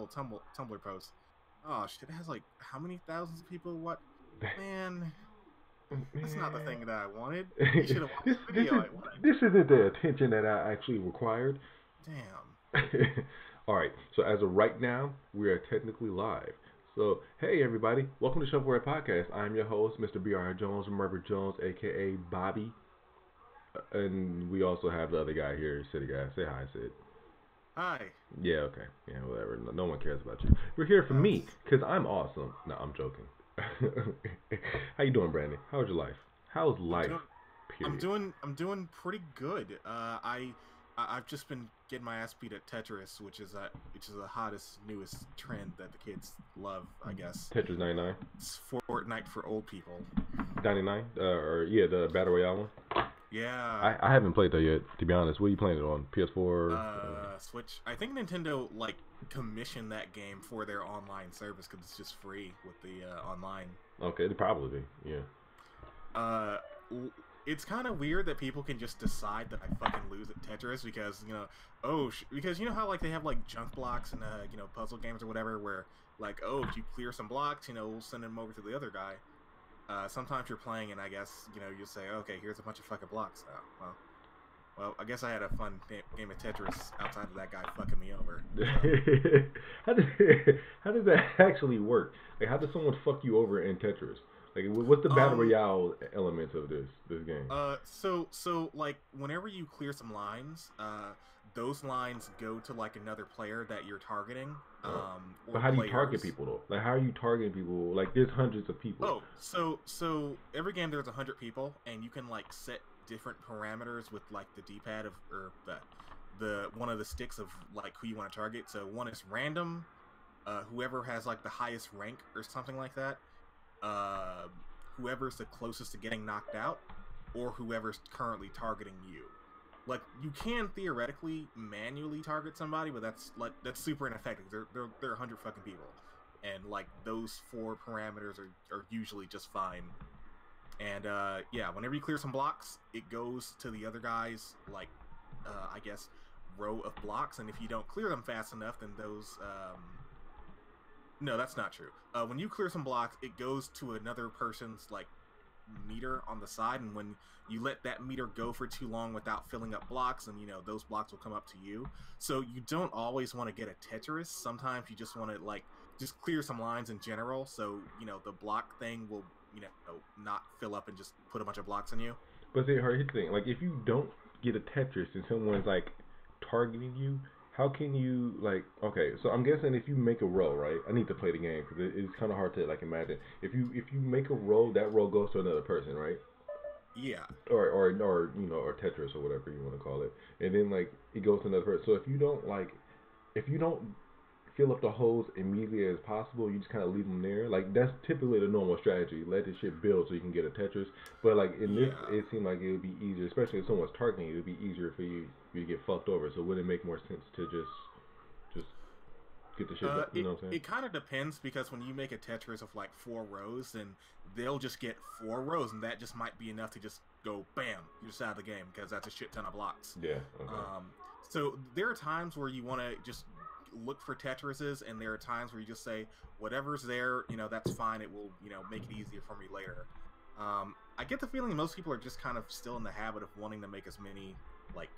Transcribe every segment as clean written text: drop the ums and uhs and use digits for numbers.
Tumblr post. Oh shit! It has like how many thousands of people? What? Man, that's not the Man, thing that I wanted. You should have watched this the this video is I wanted. this isn't the attention that I actually required. Damn. All right. So as of right now, we are technically live. So hey everybody, welcome to ShovelWare Podcast. I'm your host, Mr. B.R. Jones, Merver Jones, aka Bobby, and we also have the other guy here, City Guy. Say hi, Sid. Hi. Yeah, okay. Yeah, whatever. No one cares about you. We're here for Oh, me, because I'm awesome. No, I'm joking. How you doing, Brandon? How's your life? How's I'm life? doing. Period. I'm doing pretty good. I've just been getting my ass beat at Tetris, which is the hottest, newest trend that the kids love. I guess Tetris 99? it's Fortnite for old people. 99? Or, yeah, the Battle Royale one? Yeah. I haven't played that yet, to be honest. What are you playing it on? PS4? Switch. I think Nintendo like commissioned that game for their online service because it's just free with the online. Okay, it'd probably be, yeah. Uh, it's kind of weird that people can just decide that I fucking lose at Tetris because because you know how like they have like junk blocks and puzzle games or whatever where like if you clear some blocks we'll send them over to the other guy. Sometimes you're playing and I guess you say okay, here's a bunch of fucking blocks. Well, I guess I had a fun game of Tetris outside of that guy fucking me over. how, does, how does that actually work? Like, how does someone fuck you over in Tetris? Like, what's the battle royale elements of this game? So like whenever you clear some lines, those lines go to like another player that you're targeting. But Or how do you players. target people though? Like, how are you targeting people? Like, there's hundreds of people. Oh, so every game there's 100 people, and you can like set different parameters with like the D-pad or the one of the sticks of like who you want to target. So one is random, whoever has like the highest rank or something like that, whoever's the closest to getting knocked out, or whoever's currently targeting you. Like you can theoretically manually target somebody, but that's super ineffective. They're 100 fucking people, and like those 4 parameters are usually just fine. And whenever you clear some blocks, it goes to the other guy's like I guess row of blocks, and if you don't clear them fast enough, then those no, that's not true. When you clear some blocks, it goes to another person's like meter on the side, and when you let that meter go for too long without filling up blocks, and those blocks will come up to you. So you don't always want to get a Tetris. Sometimes you just want to like just clear some lines in general, so the block thing will not fill up and just put a bunch of blocks on you. But see, here's the thing. Like, if you don't get a Tetris and someone's like targeting you, how can you like? Okay, so I'm guessing if you make a row, right? I need to play the game because it's kind of hard to like imagine. If you make a row, that row goes to another person, right? Yeah. Or Tetris or whatever you want to call it, and then like it goes to another person. So if you don't fill up the holes immediately as possible, you just kind of leave them there. Like that's typically the normal strategy. Let the shit build so you can get a Tetris. But like in this, Yeah. it seemed like it would be easier, especially if someone's targeting you. It would be easier for you to get fucked over. So would it make more sense to just get the shit done? You know what I'm saying? It kind of depends because when you make a Tetris of like 4 rows, then they'll just get 4 rows, and that just might be enough to just go bam, you're just out of the game because that's a shit ton of blocks. Yeah. Okay. So there are times where you want to just look for Tetrises, and there are times where you just say whatever's there, that's fine. It will, make it easier for me later. I get the feeling most people are just kind of still in the habit of wanting to make as many like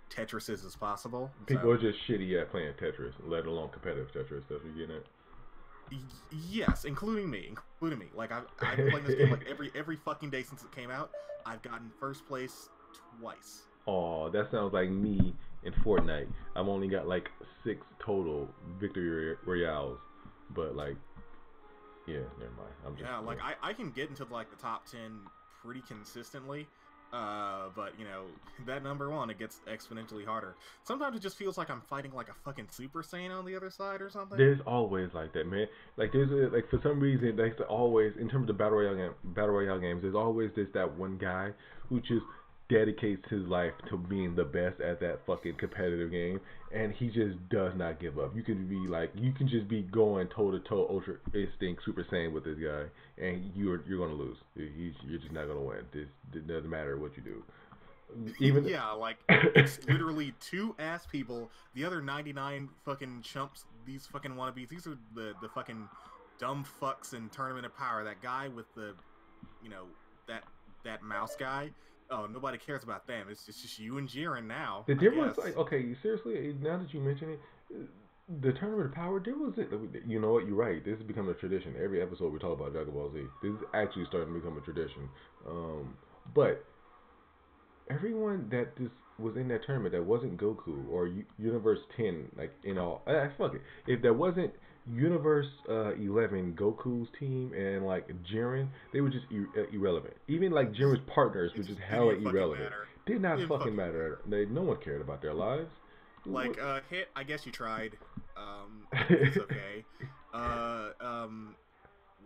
Tetrises as possible. People are just shitty at playing Tetris, let alone competitive Tetris. That's what you're getting at. Yes, including me. Like I've been playing this game like every fucking day since it came out. I've gotten first place twice. Oh, that sounds like me in Fortnite. I've only got like 6 total victory royales, but like, yeah, never mind. I can get into like the top 10 pretty consistently. But that number 1, it gets exponentially harder. Sometimes it just feels like I'm fighting like a fucking Super Saiyan on the other side or something. There's always like that, man. Like like for some reason, like always in terms of battle royale games, there's always that one guy who just dedicates his life to being the best at that fucking competitive game, and he just does not give up. You can just be going toe to toe Ultra Instinct Super Saiyan with this guy, and you're gonna lose. You're just not gonna win. It doesn't matter what you do. Even yeah, like it's literally 2 ass people. The other 99 fucking chumps. these fucking wannabes. These are the fucking dumb fucks in Tournament of Power. That guy with the, you know, that mouse guy. Oh, nobody cares about them. It's just you and Jiren now. The difference, like, okay, seriously, now that you mention it, the Tournament of Power, there was it. You know what? You're right. This has become a tradition. Every episode we talk about Dragon Ball Z. This is actually starting to become a tradition. But everyone that just was in that tournament that wasn't Goku or Universe 10, like, in all, fuck it. If there wasn't Universe 11, Goku's team, and like Jiren, they were just irrelevant. Even like Jiren's partners were just hella irrelevant. Did not fucking matter. No one cared about their lives. Like Hit, I guess you tried. It's okay.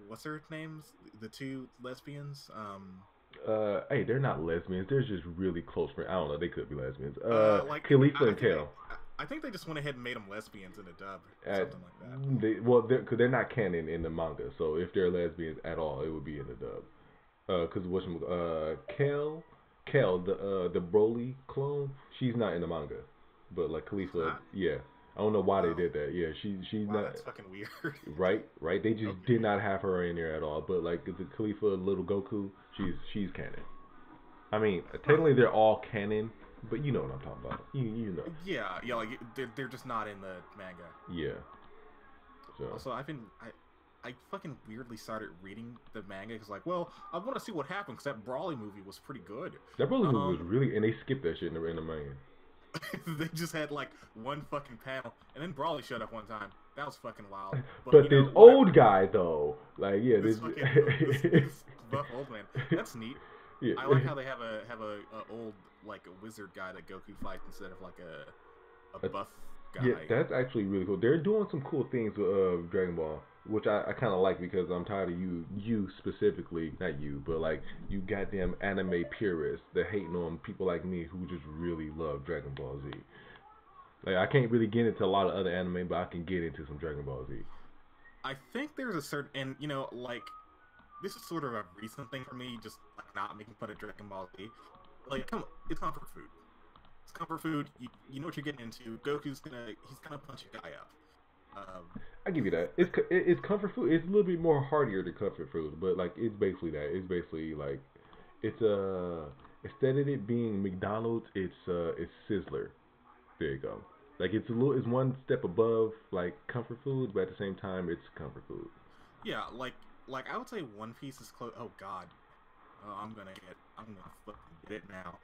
What's their names? The two lesbians. Hey, they're not lesbians. They're just really close friends. I don't know. They could be lesbians. Like Khalifa and Kale. I think they just went ahead and made them lesbians in the dub, or something like that. Because they're not canon in the manga. So if they're lesbians at all, it would be in the dub. Because Kale, the Broly clone, she's not in the manga, but like Khalifa, yeah. I don't know why they did that. Yeah, she's not. That's fucking weird. Right. They just did not have her in there at all. But like the Khalifa, little Goku, she's canon. I mean, technically they're all canon. But you know what I'm talking about. You know. Yeah, like they're just not in the manga. Yeah. So. Also, I fucking weirdly started reading the manga because, like, well, I want to see what happened because that Brawly movie was pretty good. That Brawly movie was really, and they skipped that shit in the manga. They just had like one fucking panel, and then Brawly showed up one time. That was fucking wild. But this old guy though, like, yeah, this buff old man. That's neat. Yeah. I like how they have a old, like, a wizard guy that Goku fights instead of like a buff guy. Yeah, that's actually really cool. They're doing some cool things with Dragon Ball, which I kind of like because I'm tired of you specifically, not you, but like you goddamn anime purists that hating on people like me who just really love Dragon Ball Z. Like, I can't really get into a lot of other anime, but I can get into some Dragon Ball Z. I think there's a certain, and you know, like, this is sort of a recent thing for me, just like not making fun of Dragon Ball Z. Like, it's comfort food. It's comfort food. You know what you're getting into. Goku's he's gonna punch a guy up. I give you that. It's comfort food. It's a little bit more heartier than comfort food, but like it's basically that. It's basically like instead of it being McDonald's, it's Sizzler. There you go. Like it's one step above like comfort food, but at the same time it's comfort food. Yeah, like I would say One Piece is close. Oh God, I'm gonna fucking get it now.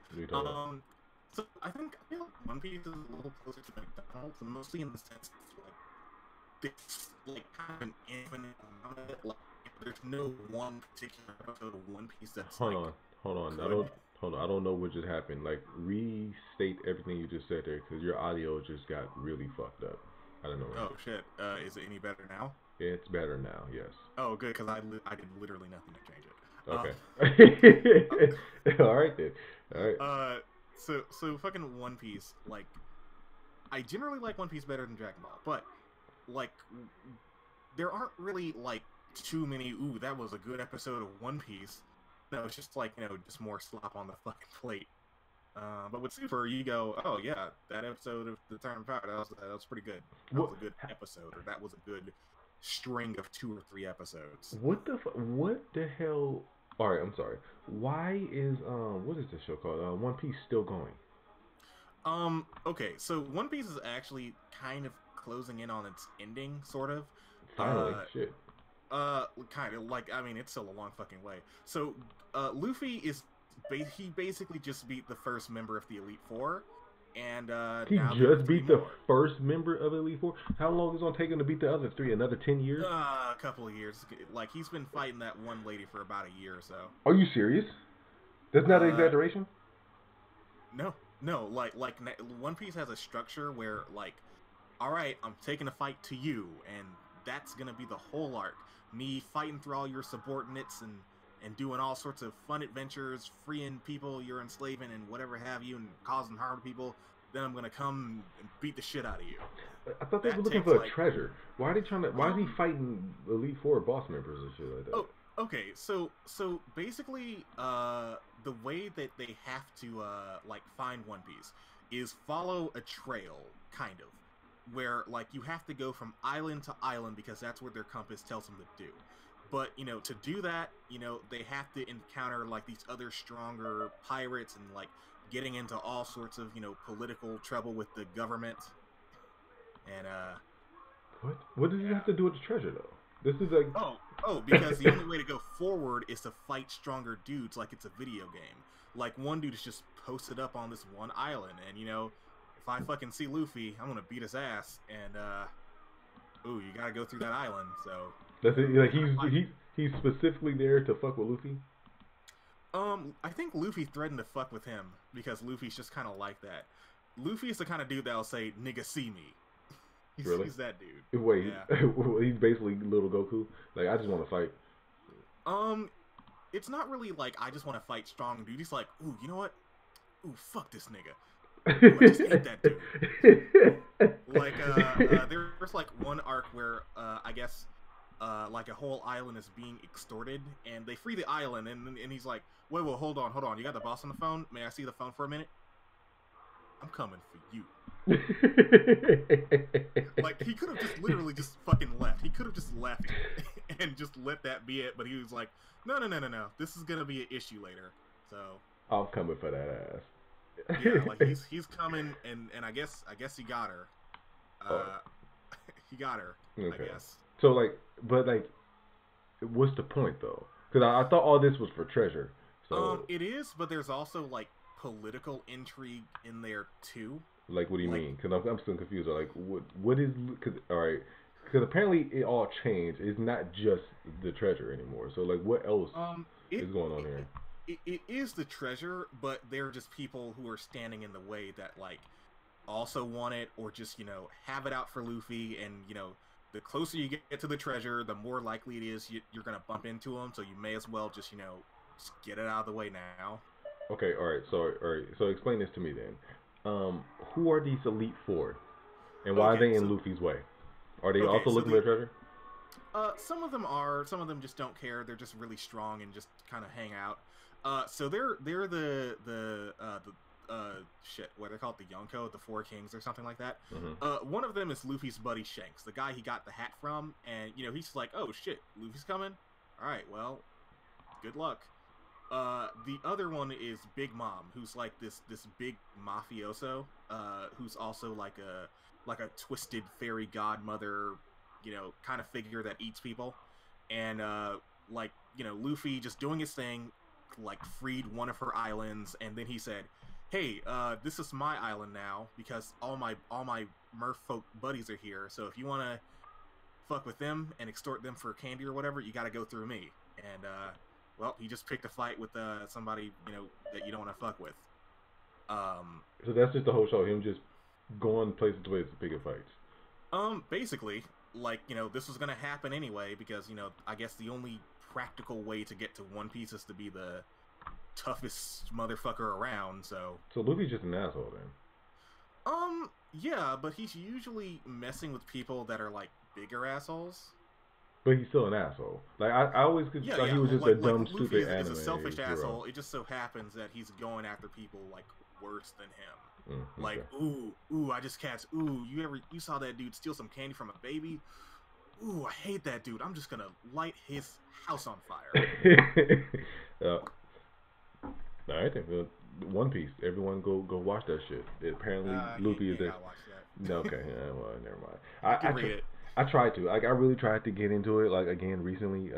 So I feel like One Piece is a little closer to McDonald's, mostly in the sense like it's like kind of an infinite amount of it. Like there's no one particular episode of One Piece that's hold on. I don't know what just happened. Like, restate everything you just said there, because your audio just got really fucked up. I don't know. Oh shit! Is it any better now? It's better now. Yes. Oh, good, because I did literally nothing to change it. Okay. All right then. All right. So fucking One Piece. Like, I generally like One Piece better than Dragon Ball, but like, there aren't really like too many. Ooh, that was a good episode of One Piece. No, it's just like, just more slop on the fucking plate. But with Super, you go, oh yeah, that episode of the Tournament of Power, that was pretty good. That was a good episode, or that was a good string of 2 or 3 episodes. What the hell? All right, I'm sorry. Why is what is this show called? One Piece still going? Okay, so One Piece is actually kind of closing in on its ending, sort of. Finally, shit. Kind of, like, I mean, it's still a long fucking way. So, Luffy is, he basically just beat the first member of the Elite Four, and, he just beat the first member of Elite Four? How long is it gonna take him to beat the other 3? Another 10 years? A couple of years. Like, he's been fighting that one lady for about a year or so. Are you serious? That's not an exaggeration? No, like, One Piece has a structure where, like, alright, I'm taking a fight to you, and that's gonna be the whole arc. Me fighting through all your subordinates and doing all sorts of fun adventures, freeing people you're enslaving and whatever have you, and causing harm to people. Then I'm gonna come and beat the shit out of you. I thought they were looking for a treasure. Why are they trying to? Why is he fighting Elite Four boss members and shit like that? Oh, okay. So basically, the way that they have to like find One Piece is follow a trail, kind of. where like you have to go from island to island because that's what their compass tells them to do. But to do that, they have to encounter like these other stronger pirates and like getting into all sorts of political trouble with the government. And what does it have to do with the treasure though? This is like because the only way to go forward is to fight stronger dudes like it's a video game. Like one dude is just posted up on this one island, and if I fucking see Luffy, I'm gonna beat his ass. And you gotta go through that island. So that's it. Like he's specifically there to fuck with Luffy. I think Luffy threatened to fuck with him because Luffy's just kind of like that. Luffy is the kind of dude that'll say, "Nigga, see me." Really? He's that dude. Wait, yeah. He's basically little Goku. Like, I just want to fight. It's not really like I just want to fight strong dude. He's like, ooh, you know what? Ooh, fuck this nigga. Ooh, I just hate that dude. Like, there's like one arc where I guess like a whole island is being extorted, and they free the island, and he's like, wait, hold on. You got the boss on the phone? May I see the phone for a minute? I'm coming for you. Like, he could have just literally just fucking left. He could have just left and just let that be it, but he was like, no. This is gonna be an issue later. So I'm coming for that ass. Yeah, like he's coming, and I guess he got her. He got her, okay. I guess. So what's the point though? Because I thought all this was for treasure. So it is, but there's also like political intrigue in there too. Like, what do you mean? Because I'm still confused. Like, what is? Because apparently it all changed. It's not just the treasure anymore. So like, what else is going on here? It is the treasure, but they're just people who are standing in the way that like also want it, or just have it out for Luffy. And the closer you get to the treasure, the more likely it is you're gonna bump into them. So you may as well just just get it out of the way now. Okay, all right. So explain this to me then. Who are these Elite Four, and why are they in Luffy's way? Are they also looking for treasure? Some of them are. Some of them just don't care. They're just really strong and just kind of hang out. So they're the shit. What they call it, the Yonko, the Four Kings, or something like that. Mm-hmm. One of them is Luffy's buddy Shanks, the guy he got the hat from, and he's just like, oh shit, Luffy's coming. All right, well, good luck. The other one is Big Mom, who's like this big mafioso, who's also like a twisted fairy godmother, kind of figure that eats people. And Luffy just doing his thing, like freed one of her islands, and then he said, "Hey, this is my island now because all my merfolk buddies are here. So if you want to fuck with them and extort them for candy or whatever, you got to go through me." And well, he just picked a fight with somebody that you don't want to fuck with. So that's just the whole show. Him just going places to pick a fights. Basically, like this was gonna happen anyway because I guess the only practical way to get to One Piece is to be the toughest motherfucker around. So Luffy's just an asshole then. Yeah, but he's usually messing with people that are like bigger assholes. But he's still an asshole. Like I always thought he was just a dumb, stupid anime. He's a selfish asshole. It just so happens that he's going after people like worse than him. Like, ooh, I just catch. Ooh, you saw that dude steal some candy from a baby? Ooh, I hate that dude. I'm just gonna light his house on fire. All right, then. One Piece. Everyone go watch that shit. Apparently, Luffy is there. No, okay, well, never mind. I read it. I tried to. Like, I really tried to get into it. Like, again, recently.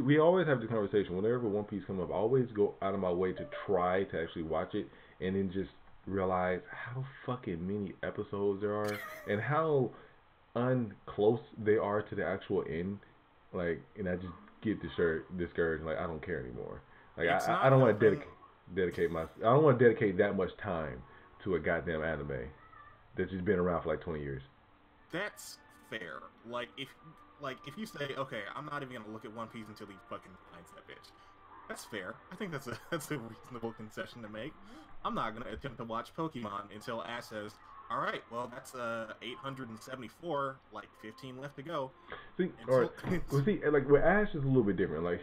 We always have this conversation. Whenever One Piece comes up, I always go out of my way to try to actually watch it, and then just realize how fucking many episodes there are, and how unclose they are to the actual end. Like, and I just get discouraged. Like, I don't care anymore. Like, I don't want to I don't want to dedicate that much time to a goddamn anime that's just been around for like 20 years. That's fair. Like if you say, okay, I'm not even gonna look at One Piece until he fucking finds that bitch. That's fair. I think that's a reasonable concession to make. I'm not gonna attempt to watch Pokemon until Ash says, all right, well that's 874, like 15 left to go. See, like with Ash is a little bit different. Like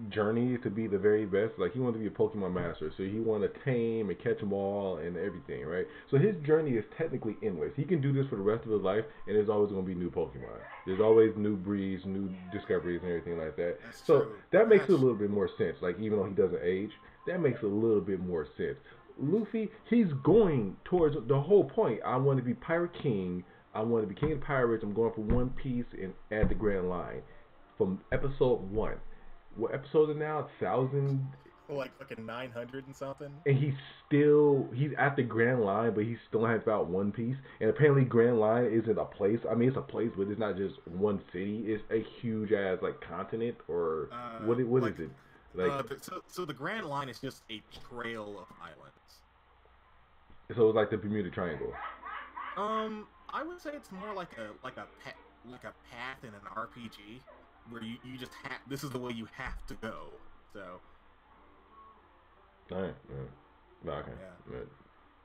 journey to be the very best. Like, he wanted to be a Pokemon master, so he wanted to tame and catch them all and everything, right? So his journey is technically endless. He can do this for the rest of his life, and there's always going to be new Pokemon. There's always new breeds, new discoveries, and everything like that. That's So true. that makes it a That's little bit more sense. Like, even though he doesn't age, that makes a little bit more sense. Luffy, he's going towards the whole point. I want to be Pirate King. I want to be King of Pirates. I'm going for One Piece and add the Grand Line from episode 1. What episode is it now? 1,000. like fucking 900 and something. And he's at the Grand Line, but he still hasn't found One Piece. And apparently Grand Line isn't a place. I mean, it's a place, but it's not just one city. It's a huge ass like continent, or what Like is it? Like, so the Grand Line is just a trail of islands. so it's like the Bermuda Triangle. I would say it's more like a path in an RPG where you just have, this is the way you have to go. So All right. Yeah. Okay. yeah,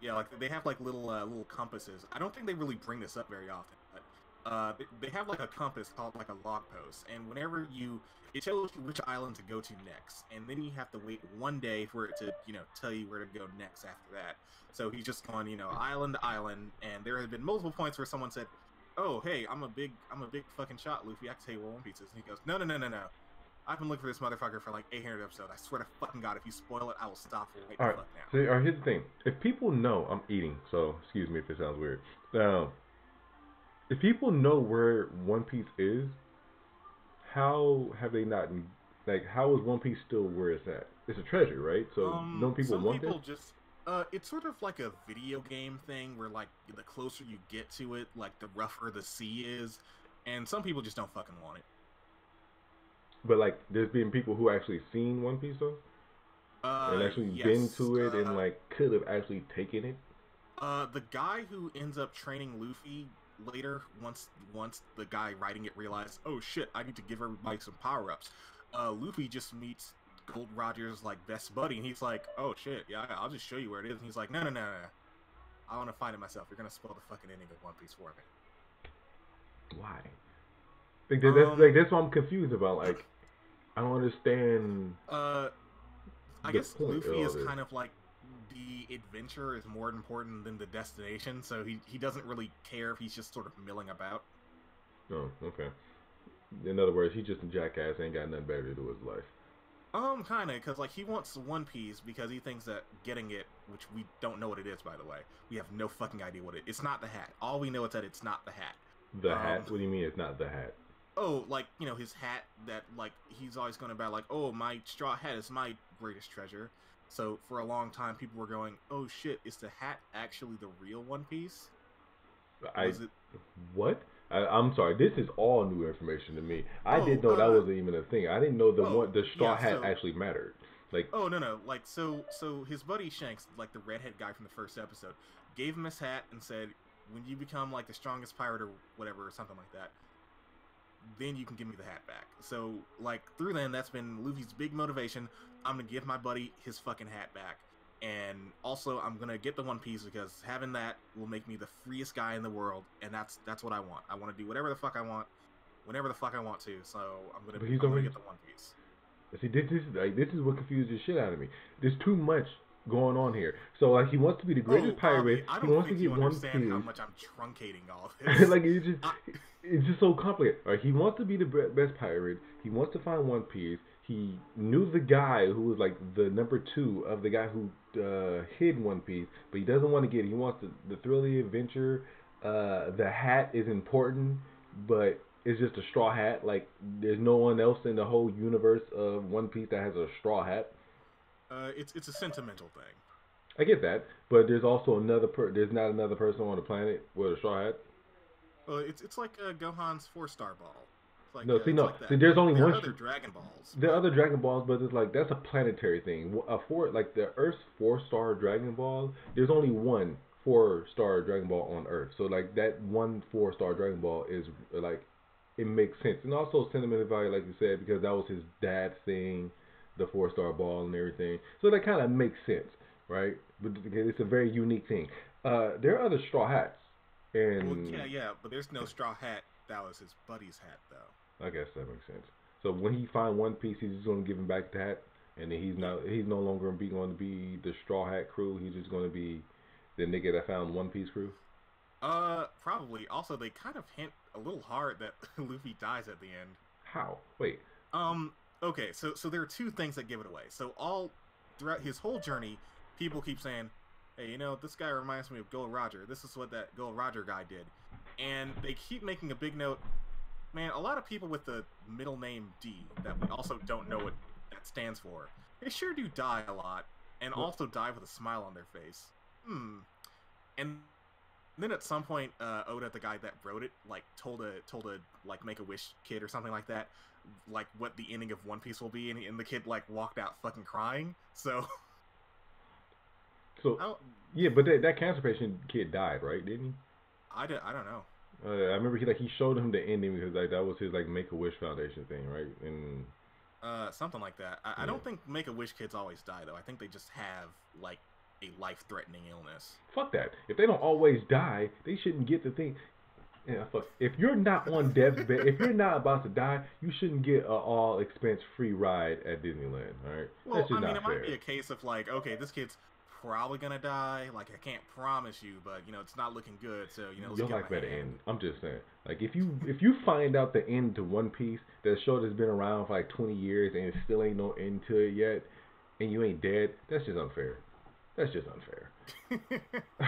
yeah, like they have like little compasses. I don't think they really bring this up very often, but they have like a compass called like a log post, and whenever it shows you which island to go to next, and then you have to wait one day for it to tell you where to go next after that. So he's just gone island to island, and there have been multiple points where someone said, "Oh, hey, I'm a big fucking shot, Luffy. I can tell you where One Piece is." And he goes, "No. I've been looking for this motherfucker for like 800 episodes. I swear to fucking God, if you spoil it, I will stop right All the right. fuck now." So, all right, here's the thing. If people know, I'm eating, so excuse me if it sounds weird. If people know where One Piece is, how have they not? Like, how is One Piece still where it's at? It's a treasure, right? So don't people Some want people it? just it's sort of like a video game thing where like the closer you get to it, like the rougher the sea is, and some people just don't fucking want it. But like, there's been people who actually seen One Piece though, and actually been Yes. to it, and like could have actually taken it. The guy who ends up training Luffy later, once the guy writing it realized, oh shit, I need to give everybody some power ups. Luffy just meets Gold Roger's like best buddy, and he's like, oh shit, yeah, I'll just show you where it is. And he's like, no, I want to find it myself. You're gonna spoil the fucking ending of One Piece for me. Why? That's what I'm confused about. Like, I don't understand. I the guess point Luffy of is it. kind of like the adventure is more important than the destination, so he doesn't really care if he's just sort of milling about. Oh, okay. In other words, he's just a jackass. Ain't got nothing better to do with his life. Kind of, because like he wants One Piece because he thinks that getting it, which we don't know what it is, by the way, we have no fucking idea what it's not the hat. All we know is that it's not the hat. The hat? What do you mean it's not the hat? Oh, like his hat that like he's always going about like, oh, my straw hat is my greatest treasure. So for a long time, people were going, oh shit, is the hat actually the real One Piece? What? I'm sorry. This is all new information to me. I didn't know that wasn't even a thing. I didn't know the straw hat actually mattered. Like, oh no, like so his buddy Shanks, like the redhead guy from the first episode, gave him his hat and said, when you become like the strongest pirate or whatever or something like that, then you can give me the hat back. So like through then, that's been Luffy's big motivation. I'm gonna give my buddy his fucking hat back. And also, I'm gonna get the One Piece because having that will make me the freest guy in the world, and that's what I want. I want to do whatever the fuck I want, whenever the fuck I want to. So I'm gonna get the One Piece. See, this is what confused the shit out of me. There's too much going on here. So like, he wants to be the greatest pirate. I He don't wants to think get you One understand Piece. how much I'm truncating all this. Like, it's just so complicated. All right, he wants to be the best pirate. He wants to find One Piece. He knew the guy who was like the number 2 of the guy who hid One Piece, but he doesn't want to get it. He wants the thrill of the adventure. The hat is important, but it's just a straw hat. Like, there's no one else in the whole universe of One Piece that has a straw hat. It's a sentimental thing. I get that, but there's also there's not another person on the planet with a straw hat. It's like Gohan's 4-star ball. Like, no, like see, there's only there one. Are other Dragon Balls. There are other Dragon Balls, but it's like that's a planetary thing. Like the Earth's 4-star Dragon Ball, there's only one 4-star Dragon Ball on Earth. So like that one 4-star Dragon Ball is like, it makes sense, and also sentimental value, like you said, because that was his dad's thing, the 4-star ball and everything. So that kind of makes sense, right? But it's a very unique thing. There are other straw hats, and well, yeah, but there's no straw hat. That was his buddy's hat, though. I guess that makes sense. So when he find One Piece, he's just gonna give him back that, and then he's no longer going to be the Straw Hat crew. He's just gonna be the nigga that found One Piece crew. Probably. Also, they kind of hint a little hard that Luffy dies at the end. How? Wait. Okay, so there are two things that give it away. So all throughout his whole journey, people keep saying, hey, you know, this guy reminds me of Gold Roger. This is what that Gold Roger guy did. And they keep making a big note. Man, a lot of people with the middle name D that we also don't know what that stands for, they sure do die a lot, and also die with a smile on their face. And then at some point, Oda, the guy that wrote it, like told a like Make-A-Wish kid or something like that, like what the ending of One Piece will be, and the kid like walked out fucking crying. So yeah, but that cancer patient kid died, right? Didn't he? I don't know. I remember he showed him the ending because like that was his like Make-A-Wish Foundation thing, right? And something like that. I don't think Make-A-Wish kids always die though. I think they just have like a life-threatening illness. Fuck that. If they don't always die, they shouldn't get the thing. Yeah, fuck. If you're not on death's bed, if you're not about to die, you shouldn't get an all-expense-free ride at Disneyland. All right. Well, that's just I mean, not it fair. might be a case of like, okay, this kid's probably gonna die. Like, I can't promise you, but you know, it's not looking good. So you know, let's you'll get like my better hand. end. I'm just saying. Like, if you find out the end to One Piece, that show that's been around for like 20 years and it still ain't no end to it yet, and you ain't dead, that's just unfair. That's just unfair.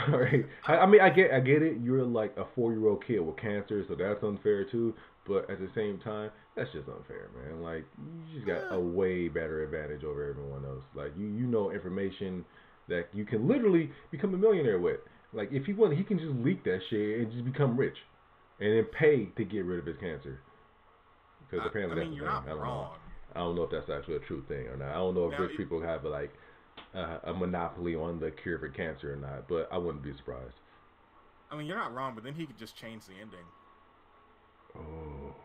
All right. I mean, I get it. You're like a 4-year-old kid with cancer, so that's unfair too. But at the same time, that's just unfair, man. Like, you just got a way better advantage over everyone else. Like, you know information that you can literally become a millionaire with. Like, if he wanted, he can just leak that shit and just become rich, and then pay to get rid of his cancer. Because apparently that's the thing. You're not wrong. I don't know if that's actually a true thing or not. I don't know if rich people have like a monopoly on the cure for cancer or not, but I wouldn't be surprised. I mean, you're not wrong, but then he could just change the ending. Oh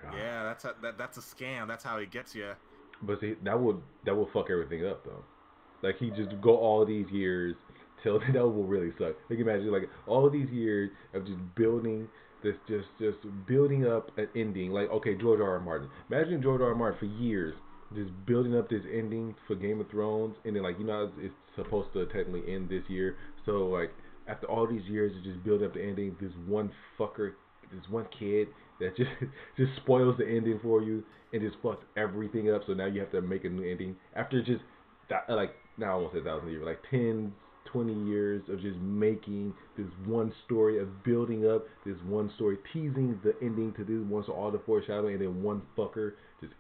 God. Yeah, that's a scam. That's how he gets you. But see, that would fuck everything up though. Like, he just go all these years till that will really suck. Like, imagine like all these years of just building this, just building up an ending. Like, okay, George R.R. Martin. Imagine George R.R. Martin for years just building up this ending for Game of Thrones, and then like, you know, it's supposed to technically end this year. So like, after all these years of just building up the ending, this one kid that just spoils the ending for you and just fucks everything up. So now you have to make a new ending after just like, now I won't say 1,000 years, like 10, 20 years of just making this one story, of building up this one story, teasing the ending to this one, so all the foreshadowing, and then one fucker just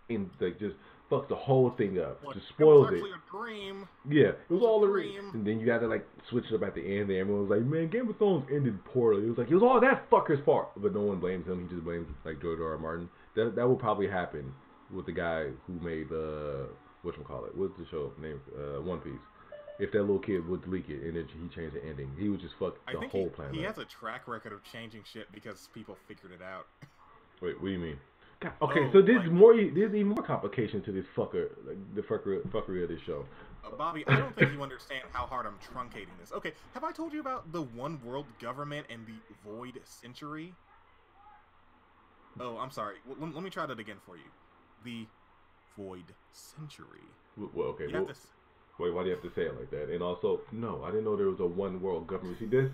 fucks the whole thing up, just spoils it. It was actually a dream. Yeah, it was all a dream. And then you got to like switch it up at the end. And everyone was like, "Man, Game of Thrones ended poorly." It was like, it was all that fucker's fault, but no one blames him. He just blames like George R.R. Martin. That will probably happen with the guy who made whatchamacallit, what's the show name? One Piece. If that little kid would leak it and then he changed the ending, he would just fuck the whole planet. He has a track record of changing shit because people figured it out. Wait, what do you mean? God, okay, so there's even more complications to this fucker, like the fuckery of this show. Bobby, I don't think you understand how hard I'm truncating this. Okay, have I told you about the One World Government and the Void Century? Oh, I'm sorry. Well, let me try that again for you. The Void Century. Well, okay. Wait, why do you have to say it like that? And also, no, I didn't know there was a one world government. See, this.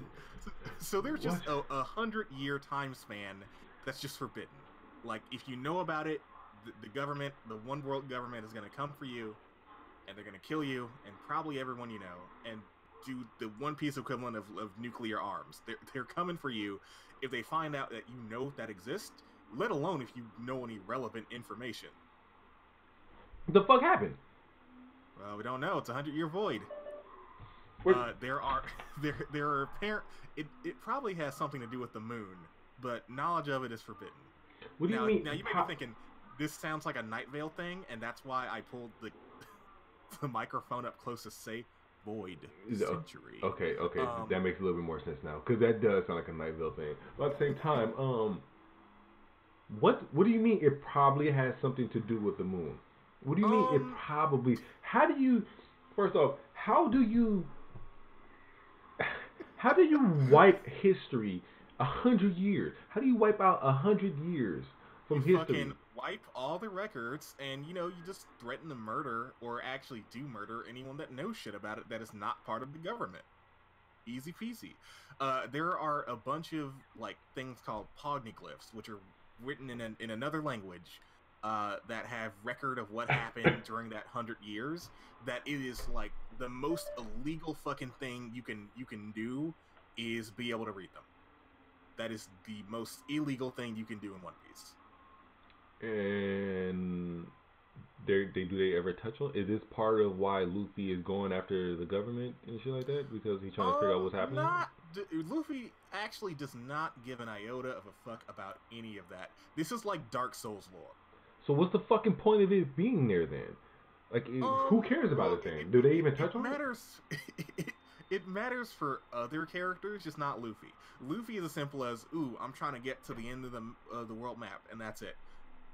So there's just a 100-year time span that's just forbidden. Like, if you know about it, the government, the one world government, is going to come for you, and they're going to kill you, and probably everyone you know, and do the One Piece equivalent of nuclear arms. They're coming for you if they find out that you know that exists, let alone if you know any relevant information. What the fuck happened? Well, we don't know. It's a 100-year void. There are apparent. It probably has something to do with the moon, but knowledge of it is forbidden. What do you mean? Now you may be thinking this sounds like a Night Vale thing, and that's why I pulled the microphone up close to say Void Century. Okay, that makes a little bit more sense now, because that does sound like a Night Vale thing. But at the same time, what do you mean? It probably has something to do with the moon. What do you mean it probably? How do you? First off, how do you wipe history 100 years? How do you wipe out 100 years from you history. fucking wipe all the records, and you just threaten to murder or actually do murder anyone that knows shit about it that is not part of the government. Easy peasy. There are a bunch of like things called poneglyphs, which are written in another language that have record of what happened during that 100 years. That it is like the most illegal fucking thing you can do is be able to read them. That is the most illegal thing you can do in One Piece. And do they ever touch on? Is this part of why Luffy is going after the government and shit like that because he's trying to figure out what's happening? Luffy actually does not give an iota of a fuck about any of that. This is like Dark Souls lore. So what's the fucking point of it being there then? Like, who cares about it then? Do they even touch on it? It matters for other characters, just not Luffy. Luffy is as simple as, ooh, I'm trying to get to the end of the world map, and that's it.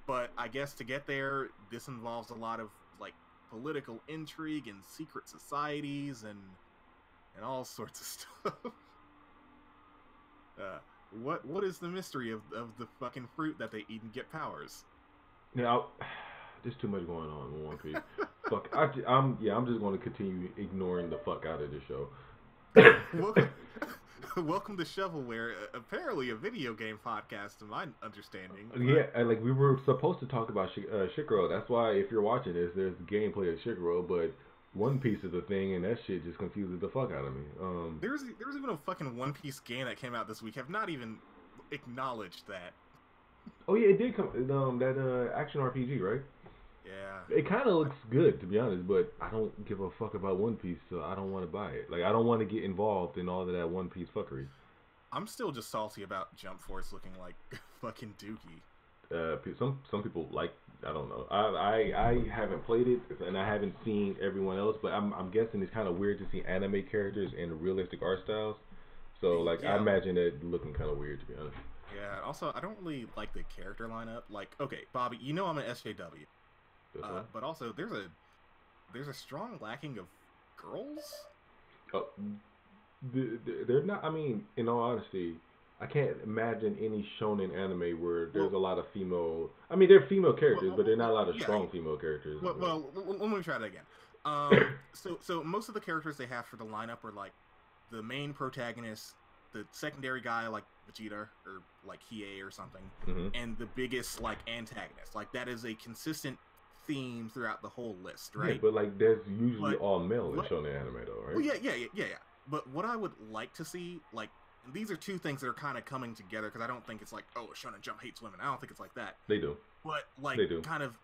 But I guess to get there, this involves a lot of like political intrigue and secret societies and all sorts of stuff. What is the mystery of the fucking fruit that they eat and get powers? Now, there's too much going on in One Piece. Fuck, I'm just going to continue ignoring the fuck out of this show. Welcome to ShovelWare, apparently a video game podcast, to my understanding. Yeah, and like we were supposed to talk about Shikaro. That's why if you're watching this, there's gameplay of Shikaro, but One Piece is a thing, and that shit just confuses the fuck out of me. There was even a fucking One Piece game that came out this week. I've not even acknowledged that. Oh yeah, it did come. That action RPG, right? Yeah. It kind of looks good, to be honest, but I don't give a fuck about One Piece, so I don't want to buy it. Like, I don't want to get involved in all of that One Piece fuckery. I'm still just salty about Jump Force looking like fucking Dookie. Some people like, I don't know. I haven't played it, and I haven't seen everyone else, but I'm guessing it's kind of weird to see anime characters in realistic art styles. So, like, yeah. I imagine it looking kind of weird, to be honest. Yeah, also, I don't really like the character lineup. Like, okay, Bobby, you know I'm an SJW. But also, there's a strong lacking of girls. Oh, they're not. I mean, in all honesty, I can't imagine any shonen anime where there's a lot of female. I mean, they're female characters, but they're not a lot of strong female characters. Well, let me try that again. So most of the characters they have for the lineup are like the main protagonist, the secondary guy like Vegeta or like Hiei or something, and the biggest like antagonist. Like that is a consistent theme throughout the whole list, right? Yeah, but like that's usually all male in shonen anime, though, right? Well, yeah. But what I would like to see, like, these are two things that are kind of coming together because I don't think it's like, oh, Shonen Jump hates women. I don't think it's like that. They do. But like, they do. Kind of.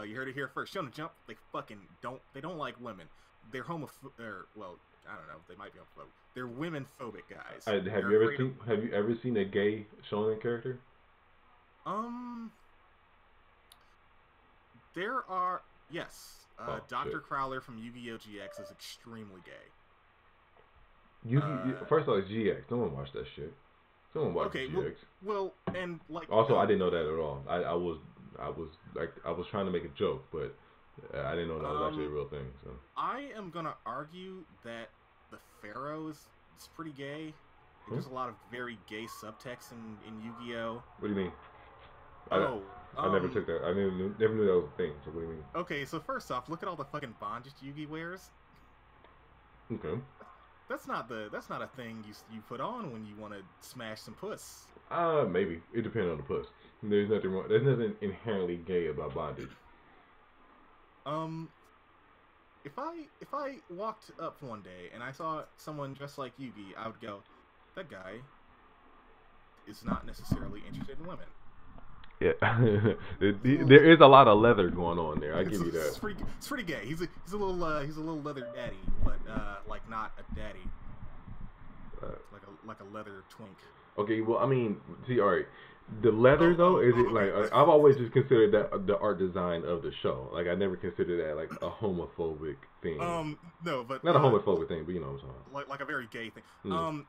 You heard it here first. Shonen Jump, they fucking don't. They don't like women. They're well, I don't know. They might be homophobic. They're women-phobic guys. Have you ever seen a gay shonen character? There are, yes. Dr. Shit. Crowler from Yu-Gi-Oh! GX is extremely gay. First of all, it's GX. Someone watch that shit. Someone watch GX. Well, and like. Also, I didn't know that at all. I was trying to make a joke, but I didn't know that was actually a real thing. So I am gonna argue that the Pharaoh is pretty gay. There's a lot of very gay subtext in Yu-Gi-Oh! What do you mean? I never took that. I never knew that was a thing. So what do you mean? Okay, so first off, look at all the fucking bondage Yugi wears. Okay. That's not a thing you put on when you want to smash some puss. Maybe it depends on the puss. There's nothing inherently gay about bondage. If I walked up one day and I saw someone dressed like Yugi, I would go, that guy is not necessarily interested in women. Yeah, there is a lot of leather going on there. I give you that. It's pretty gay. He's a little leather daddy, but like not a daddy, like a leather twink. Okay, well, I mean, see, all right, the leather though, is it like I've always just considered that the art design of the show. Like I never considered that like a homophobic thing. No, but not a homophobic thing, but you know what I'm saying. Like a very gay thing.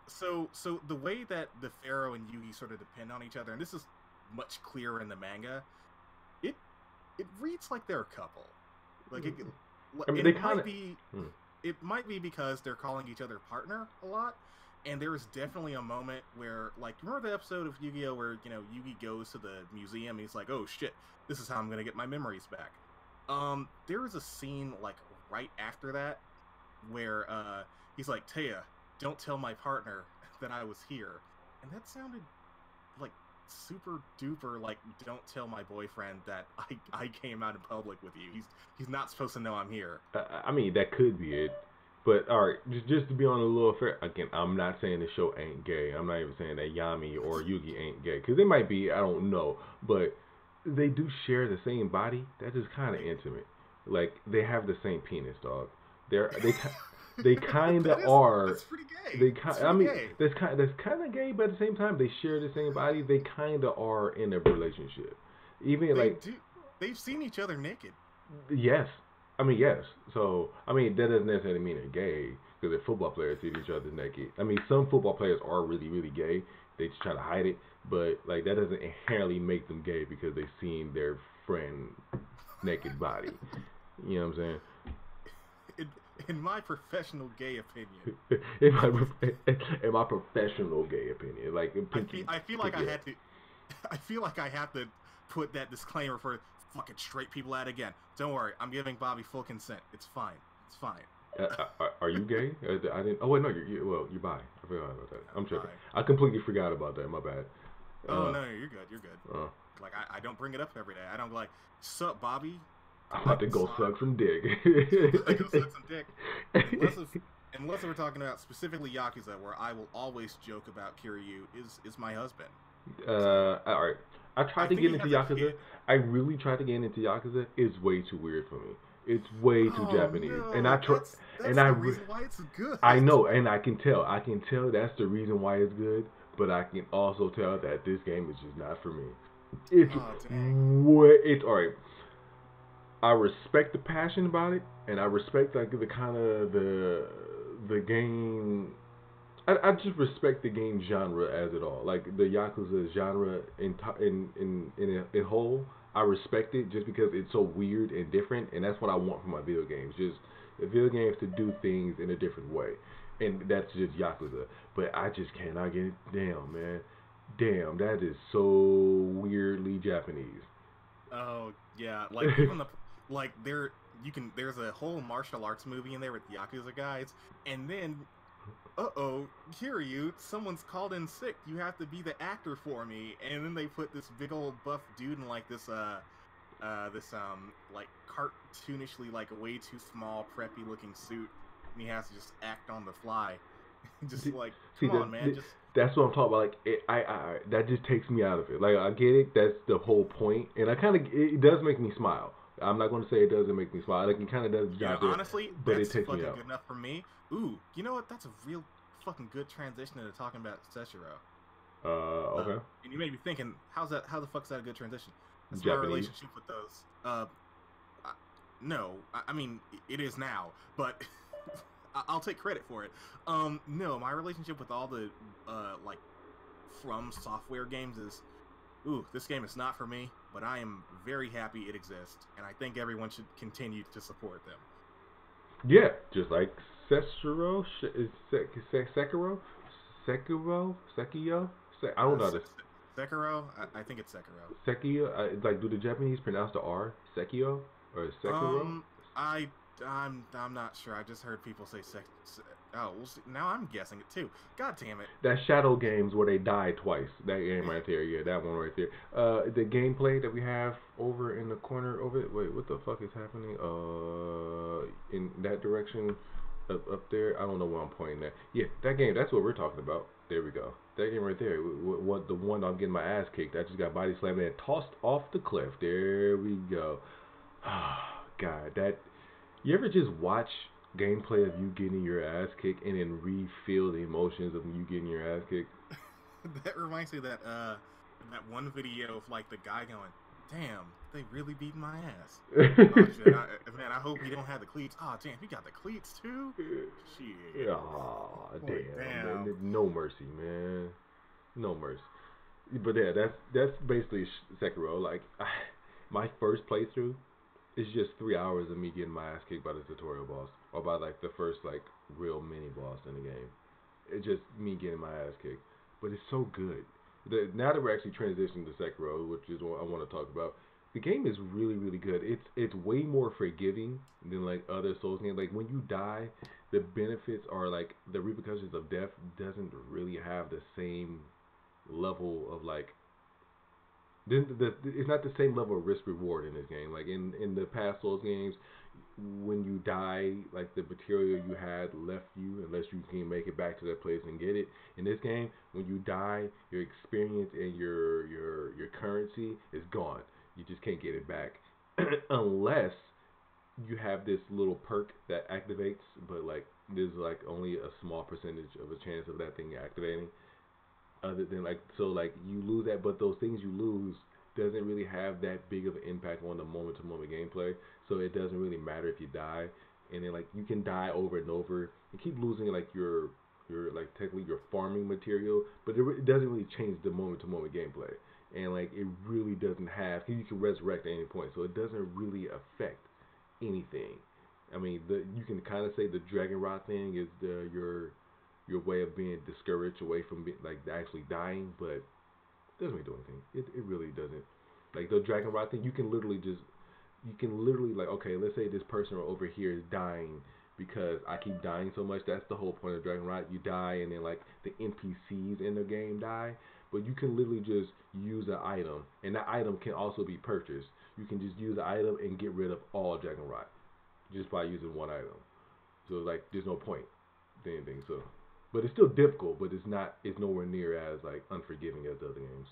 So the way that the Pharaoh and Yugi sort of depend on each other, and this is much clearer in the manga, it reads like they're a couple. Like it might be because they're calling each other partner a lot, And there is definitely a moment where, like, remember the episode of Yu-Gi-Oh! Where, Yugi goes to the museum and he's like, oh shit, this is how I'm going to get my memories back. There is a scene, like, right after that where he's like, Taya, don't tell my partner that I was here. And that sounded like super duper, like, don't tell my boyfriend that I came out in public with you. He's not supposed to know I'm here. I mean, that could be it. But, alright, just to be on a little fair, again, I'm not saying the show ain't gay. I'm not even saying that Yami or Yugi ain't gay. Because they might be, I don't know. But they do share the same body. That is kind of intimate. Like, they have the same penis, dog. They kind of are. That's pretty gay. That's kind of gay, but at the same time, they share the same body. They kind of are in a relationship. They've seen each other naked. Yes. I mean, yes. So, I mean, that doesn't necessarily mean they're gay, because if football players see each other naked. I mean, some football players are really, really gay. They just try to hide it, but, like, that doesn't inherently make them gay because they've seen their friend naked body. You know what I'm saying? In my professional gay opinion. in my professional gay opinion. Like, I feel like I have to put that disclaimer for fucking straight people out again. Don't worry, I'm giving Bobby full consent. It's fine. It's fine. Are you gay? I didn't. Oh wait, no. You're bi. I forgot about that. I'm tripping. I completely forgot about that. My bad. No, you're good. You're good. Like I don't bring it up every day. I don't like, sup, Bobby. I'm about to go suck some dick. Go suck some dick. Unless we're talking about specifically Yakuza, where I will always joke about Kiryu is my husband. All right. I tried to get into Yakuza. I really tried to get into Yakuza. It's way too weird for me. It's way too Japanese. No, and I try. That's the reason why it's good. I know, and I can tell. I can tell that's the reason why it's good. But I can also tell that this game is just not for me. It's it's alright. I respect the passion about it, and I respect like the kind of the game. I just respect the game genre as it all, like the Yakuza genre in whole. I respect it just because it's so weird and different, and that's what I want from my video games. Just video games to do things in a different way, and that's just Yakuza. But I just cannot get it. Damn, man. Damn, that is so weirdly Japanese. Oh yeah, like even there's a whole martial arts movie in there with Yakuza guys, and then Kiryu, someone's called in sick. You have to be the actor for me. And then they put this big old buff dude in like this like cartoonishly like way too small preppy looking suit, and he has to just act on the fly. Just like, come on, man. That's what I'm talking about. Like, I that just takes me out of it. Like, I get it. That's the whole point, and it does make me smile. I'm not going to say it doesn't make me smile. Like, it kind of does. Honestly, but it takes me out. Good enough for me. Ooh, you know what? That's a real fucking good transition into talking about Seshiro. Okay. And you may be thinking, how the fuck is that a good transition? That's Japanese. my relationship with those. No, I mean, it is now, but I'll take credit for it. No, my relationship with all the, like, From Software games is, this game is not for me, but I am very happy it exists, and I think everyone should continue to support them. Yeah, just like Sekiro? Sekiro? I don't know this. Sekiro? I think it's Sekiro. Sekiro? Like, do the Japanese pronounce the R? Sekiro? Or Sekiro? I'm not sure. I just heard people say well, now I'm guessing it too. God damn it. That Shadow games where they die twice. That game right there. Yeah, that one right there. The gameplay that we have over in the corner over it. Wait, what the fuck is happening? In that direction up there. I don't know where I'm pointing at. Yeah, that game. That's what we're talking about. There we go. That game right there. What the one I'm getting my ass kicked. I just got body slammed and tossed off the cliff. There we go. God, that. You ever just watch gameplay of you getting your ass kicked and then re-feel the emotions of you getting your ass kicked? That reminds me of that one video of like the guy going, "Damn, they really beat my ass." Oh, shit, man, I hope he don't have the cleats. Oh, damn, he got the cleats too? Shit. Oh, damn. No mercy, man. No mercy. But yeah, that's basically Sekiro. Like, my first playthrough, it's just 3 hours of me getting my ass kicked by the tutorial boss, or by like the first like real mini boss in the game. It's just me getting my ass kicked. But it's so good. Now that we're actually transitioning to Sekiro, which is what I want to talk about, the game is really, really good. It's way more forgiving than like other Souls games. Like when you die, the benefits are like the repercussions of death doesn't really have the same level of like it's not the same level of risk reward in this game. Like in the past Souls games, when you die, like the material you had left you, unless you can make it back to that place and get it. In this game, when you die, your experience and your currency is gone. You just can't get it back unless you have this little perk that activates. But like there's like only a small percentage of a chance of that thing activating. Other than like so like you lose that, but those things you lose doesn't really have that big of an impact on the moment to moment gameplay, so it doesn't really matter if you die. And then like you can die over and over and keep losing like your like technically your farming material, but it doesn't really change the moment to moment gameplay. And like it really doesn't have, you can resurrect at any point, so it doesn't really affect anything. I mean, you can kind of say the dragon rot thing is your way of being discouraged away from like actually dying, but it doesn't really do anything. It really doesn't. Like the dragon rot thing, you can literally like, okay, let's say this person over here is dying because I keep dying so much. That's the whole point of dragon rot. You die and then like the NPCs in the game die, but you can literally just use an item, and that item can also be purchased. You can just use the item and get rid of all dragon rot just by using one item. So like, there's no point to anything. So. But it's still difficult, but it's nowhere near as like unforgiving as the other games.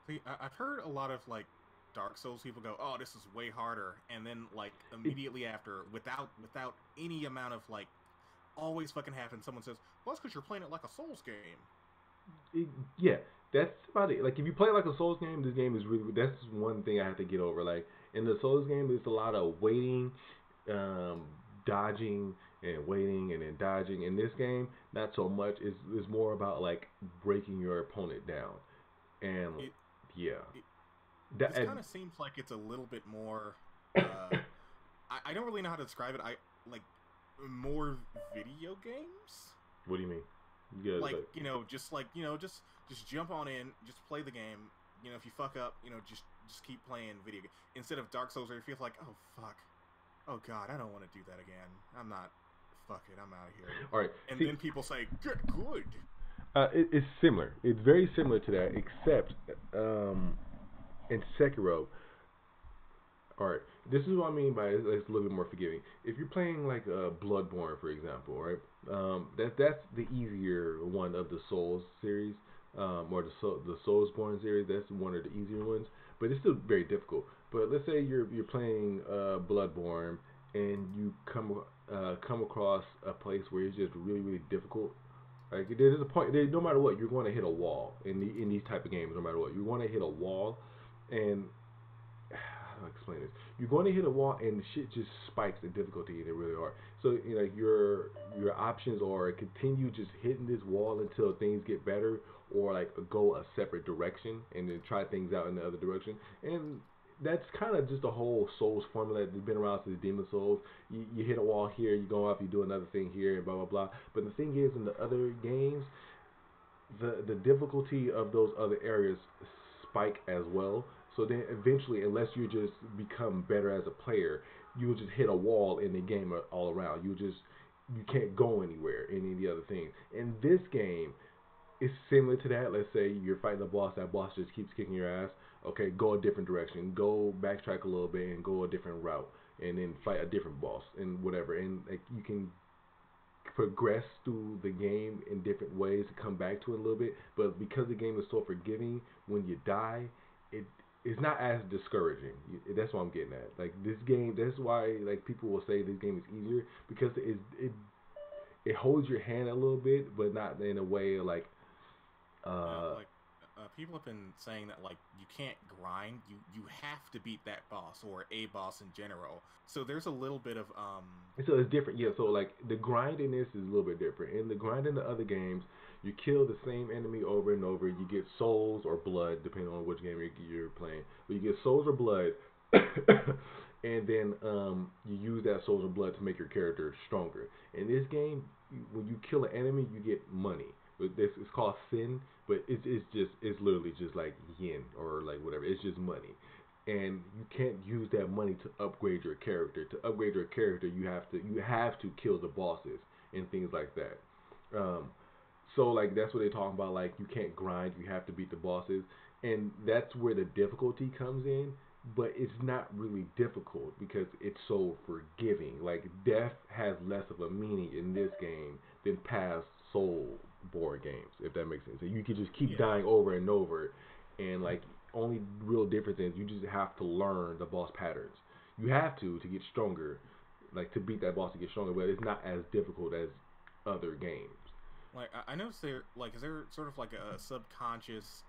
See, I've heard a lot of like Dark Souls people go, "Oh, this is way harder," and then like immediately after, without any amount of like, always fucking happens. Someone says, "Well, that's because you're playing it like a Souls game." Yeah, that's about it. Like if you play it like a Souls game, this game is really. That's one thing I have to get over. Like in the Souls game, there's a lot of waiting, dodging and waiting and then dodging. In this game, not so much. It's more about like breaking your opponent down, and this kind of seems like it's a little bit more. I don't really know how to describe it. I like more video games. What do you mean? You guys, just jump on in, just play the game. You know, if you fuck up, just keep playing video game instead of Dark Souls, where you feel like, oh fuck, oh god, I don't want to do that again. I'm not. Fuck it, I'm out of here. All right. And then people say, get good. It's similar. It's very similar to that, except in Sekiro. All right. This is what I mean by it's a little bit more forgiving. If you're playing like Bloodborne, for example, right? That's the easier one of the Souls series, or the Soulsborne series. That's one of the easier ones, but it's still very difficult. But let's say you're playing Bloodborne and you come across a place where it's just really, really difficult. Like there's a point. No matter what, you're going to hit a wall in these type of games. No matter what, you're going to hit a wall, and how do I explain this? You're going to hit a wall, and the shit just spikes in difficulty, and it really hard. So your options are continue just hitting this wall until things get better, or like go a separate direction and then try things out in the other direction. And that's kind of just the whole Souls formula that's been around since Demon Souls. You hit a wall here, you go off, you do another thing here, and blah, blah, blah. But the thing is, in the other games, the difficulty of those other areas spike as well. So then eventually, unless you just become better as a player, you'll just hit a wall in the game all around. You can't go anywhere in any of the other things. In this game, it's similar to that. Let's say you're fighting a boss, that boss just keeps kicking your ass. Okay, go a different direction. Go backtrack a little bit and go a different route, and then fight a different boss and whatever. And like you can progress through the game in different ways to come back to it a little bit. But because the game is so forgiving, when you die, it's not as discouraging. That's what I'm getting at. Like this game, that's why like people will say this game is easier, because it holds your hand a little bit, but not in a way like. People have been saying that like you can't grind, you have to beat that boss or a boss in general. So there's a little bit of So it's different, yeah. So like the grind in this is a little bit different. In the grind in the other games, you kill the same enemy over and over. You get souls or blood, depending on which game you're playing. But you get souls or blood, and then you use that soul's blood to make your character stronger. In this game, when you kill an enemy, you get money. But this it's called sin, but it's literally just like yen or like whatever. It's just money, and you can't use that money to upgrade your character. To upgrade your character, you have to kill the bosses and things like that. Um, so like that's what they're talking about. Like you can't grind, you have to beat the bosses, and that's where the difficulty comes in. But it's not really difficult because it's so forgiving. Like death has less of a meaning in this game than past Soul board games, if that makes sense. And you can just keep Yeah. dying over and over, and like only real difference is you just have to learn the boss patterns. You have to get stronger, like to beat that boss to get stronger. But it's not as difficult as other games. Like I noticed there, like, is there sort of like a subconscious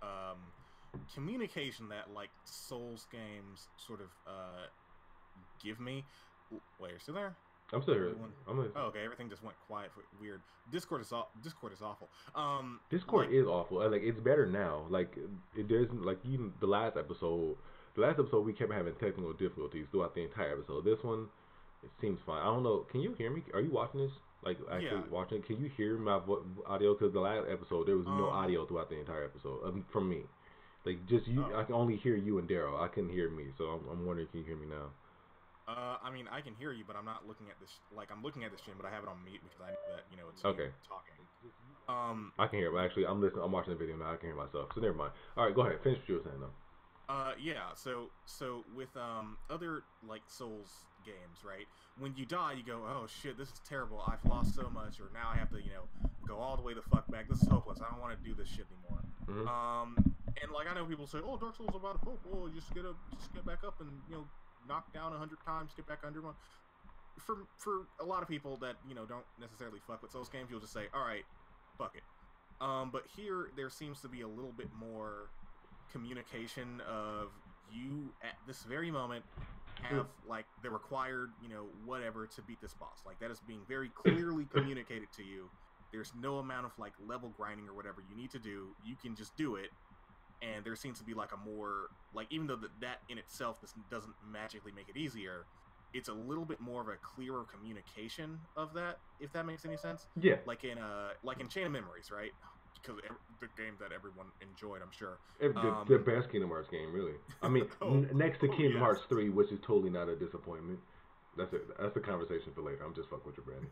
communication that like Souls games sort of give me? Wait, are you still there? I'm still here. Oh, okay. Everything just went quiet. Weird. Discord is awful. Discord Like, is awful. Like it's better now. Like there's like even the last episode. The last episode we kept having technical difficulties throughout the entire episode. This one, it seems fine. I don't know. Can you hear me? Are you watching this? Like actually yeah. watching? Can you hear my audio? Because the last episode there was no Um. audio throughout the entire episode from me. Like just you. Oh. I can only hear you and Daryl. I couldn't hear me. So I'm wondering, can you hear me now? I mean, I can hear you, but I'm not looking at this. Like, I'm looking at the stream, but I have it on mute because I know that it's Okay. you talking. Um. I can hear. Actually, I'm listening. I'm watching the video now. I can hear myself. So never mind. All right, go ahead. Finish what you were saying though. Yeah. So with other like Souls games, right? When you die, you go, oh shit, this is terrible. I've lost so much, or now I have to go all the way the fuck back. This is hopeless. I don't want to do this shit anymore. Mm-hmm. And like I know people say, oh, Dark Souls is about hope. Oh, you just get back up and knock down 100 times, get back under one. For a lot of people that don't necessarily fuck with Souls games, you'll just say, all right, fuck it. But here there seems to be a little bit more communication of you at this very moment have like the required whatever to beat this boss. Like that is being very clearly communicated to you. There's no amount of like level grinding or whatever you need to do. You can just do it. And there seems to be like a more like, even though that in itself doesn't magically make it easier, it's a little bit more of a clearer communication of that, if that makes any sense. Yeah. Like in Chain of Memories, right? Because the game that everyone enjoyed, I'm sure. The best Kingdom Hearts game, really. I mean, next to Kingdom Hearts 3, which is totally not a disappointment. That's it. That's the conversation for later. I'm just fucking with you, Brandon.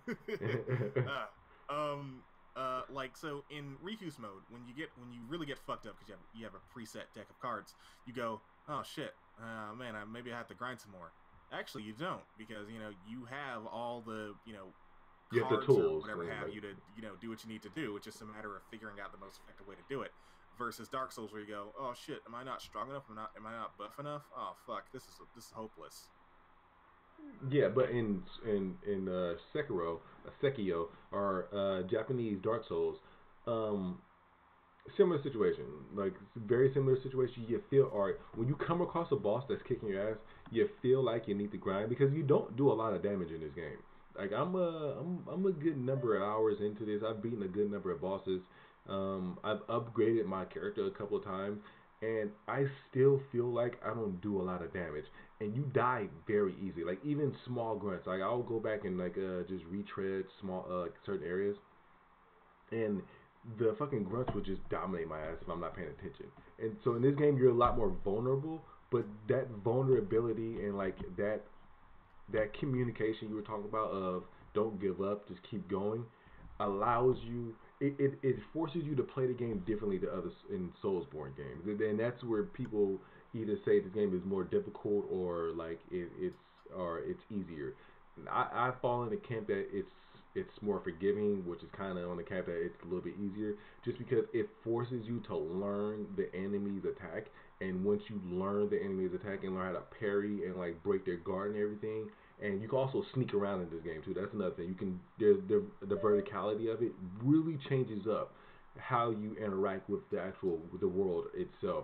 Like so in Riku's mode, when you really get fucked up because you have a preset deck of cards, you go, oh shit, man, maybe I have to grind some more. Actually, you don't, because you have all the you cards have the tools, or whatever right? have you to do what you need to do. It's just a matter of figuring out the most effective way to do it. Versus Dark Souls, where you go, oh shit, am I not strong enough? Am I not buff enough? Oh fuck, this is hopeless. Yeah, but in Sekiro, or Japanese Dark Souls, similar situation, like very similar situation. You feel alright when you come across a boss that's kicking your ass. You feel like you need to grind because you don't do a lot of damage in this game. Like I'm a good number of hours into this. I've beaten a good number of bosses. I've upgraded my character a couple of times, and I still feel like I don't do a lot of damage. And you die very easy. Like even small grunts. Like I'll go back and like just retread small certain areas, and the fucking grunts would just dominate my ass if I'm not paying attention. And so in this game, you're a lot more vulnerable. But that vulnerability and like that communication you were talking about of don't give up, just keep going, allows you. It forces you to play the game differently to others in Soulsborne games, and that's where people either say this game is more difficult or like it's easier. I fall in the camp that it's more forgiving, which is kind of on the camp that it's a little bit easier, just because it forces you to learn the enemy's attack, and once you learn the enemy's attack and learn how to parry and like break their guard and everything. And you can also sneak around in this game too. That's another thing. You can the verticality of it really changes up how you interact with the world itself.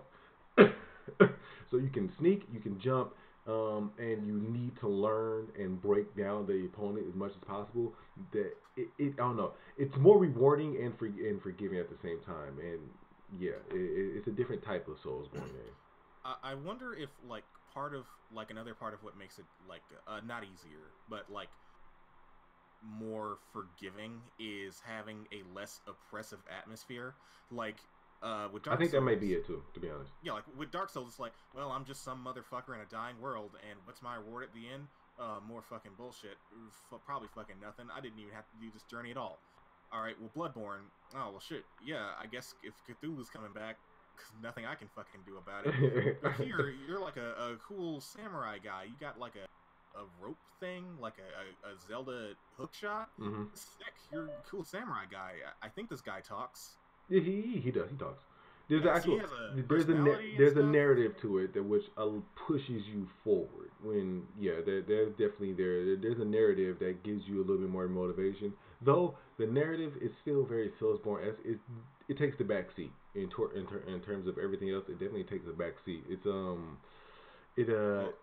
So you can sneak, you can jump, and you need to learn and break down the opponent as much as possible. That I don't know. It's more rewarding and forgiving at the same time. And yeah, it's a different type of Soulsborne game. I wonder if like another part of what makes it like not easier, but like more forgiving is having a less oppressive atmosphere. Like with Dark I think Souls, that may be it too, to be honest. yeah, like with Dark Souls, it's like, well, I'm just some motherfucker in a dying world, and what's my reward at the end? More fucking bullshit. Probably fucking nothing. I didn't even have to do this journey at all. Alright, well, Bloodborne. Oh, well, shit. Yeah, I guess if Cthulhu's coming back, cause nothing I can fucking do about it. But here, you're like a cool samurai guy. You got like a rope thing, like a Zelda hookshot. Mm-hmm. Sick. You're a cool samurai guy. I think this guy talks. Yeah, he does. He talks. There's a narrative to it that which pushes you forward. When there's definitely there's a narrative that gives you a little bit more motivation. Though the narrative is still very Soulsborne. It takes the back seat in terms of everything else. It definitely takes the back seat. Go ahead.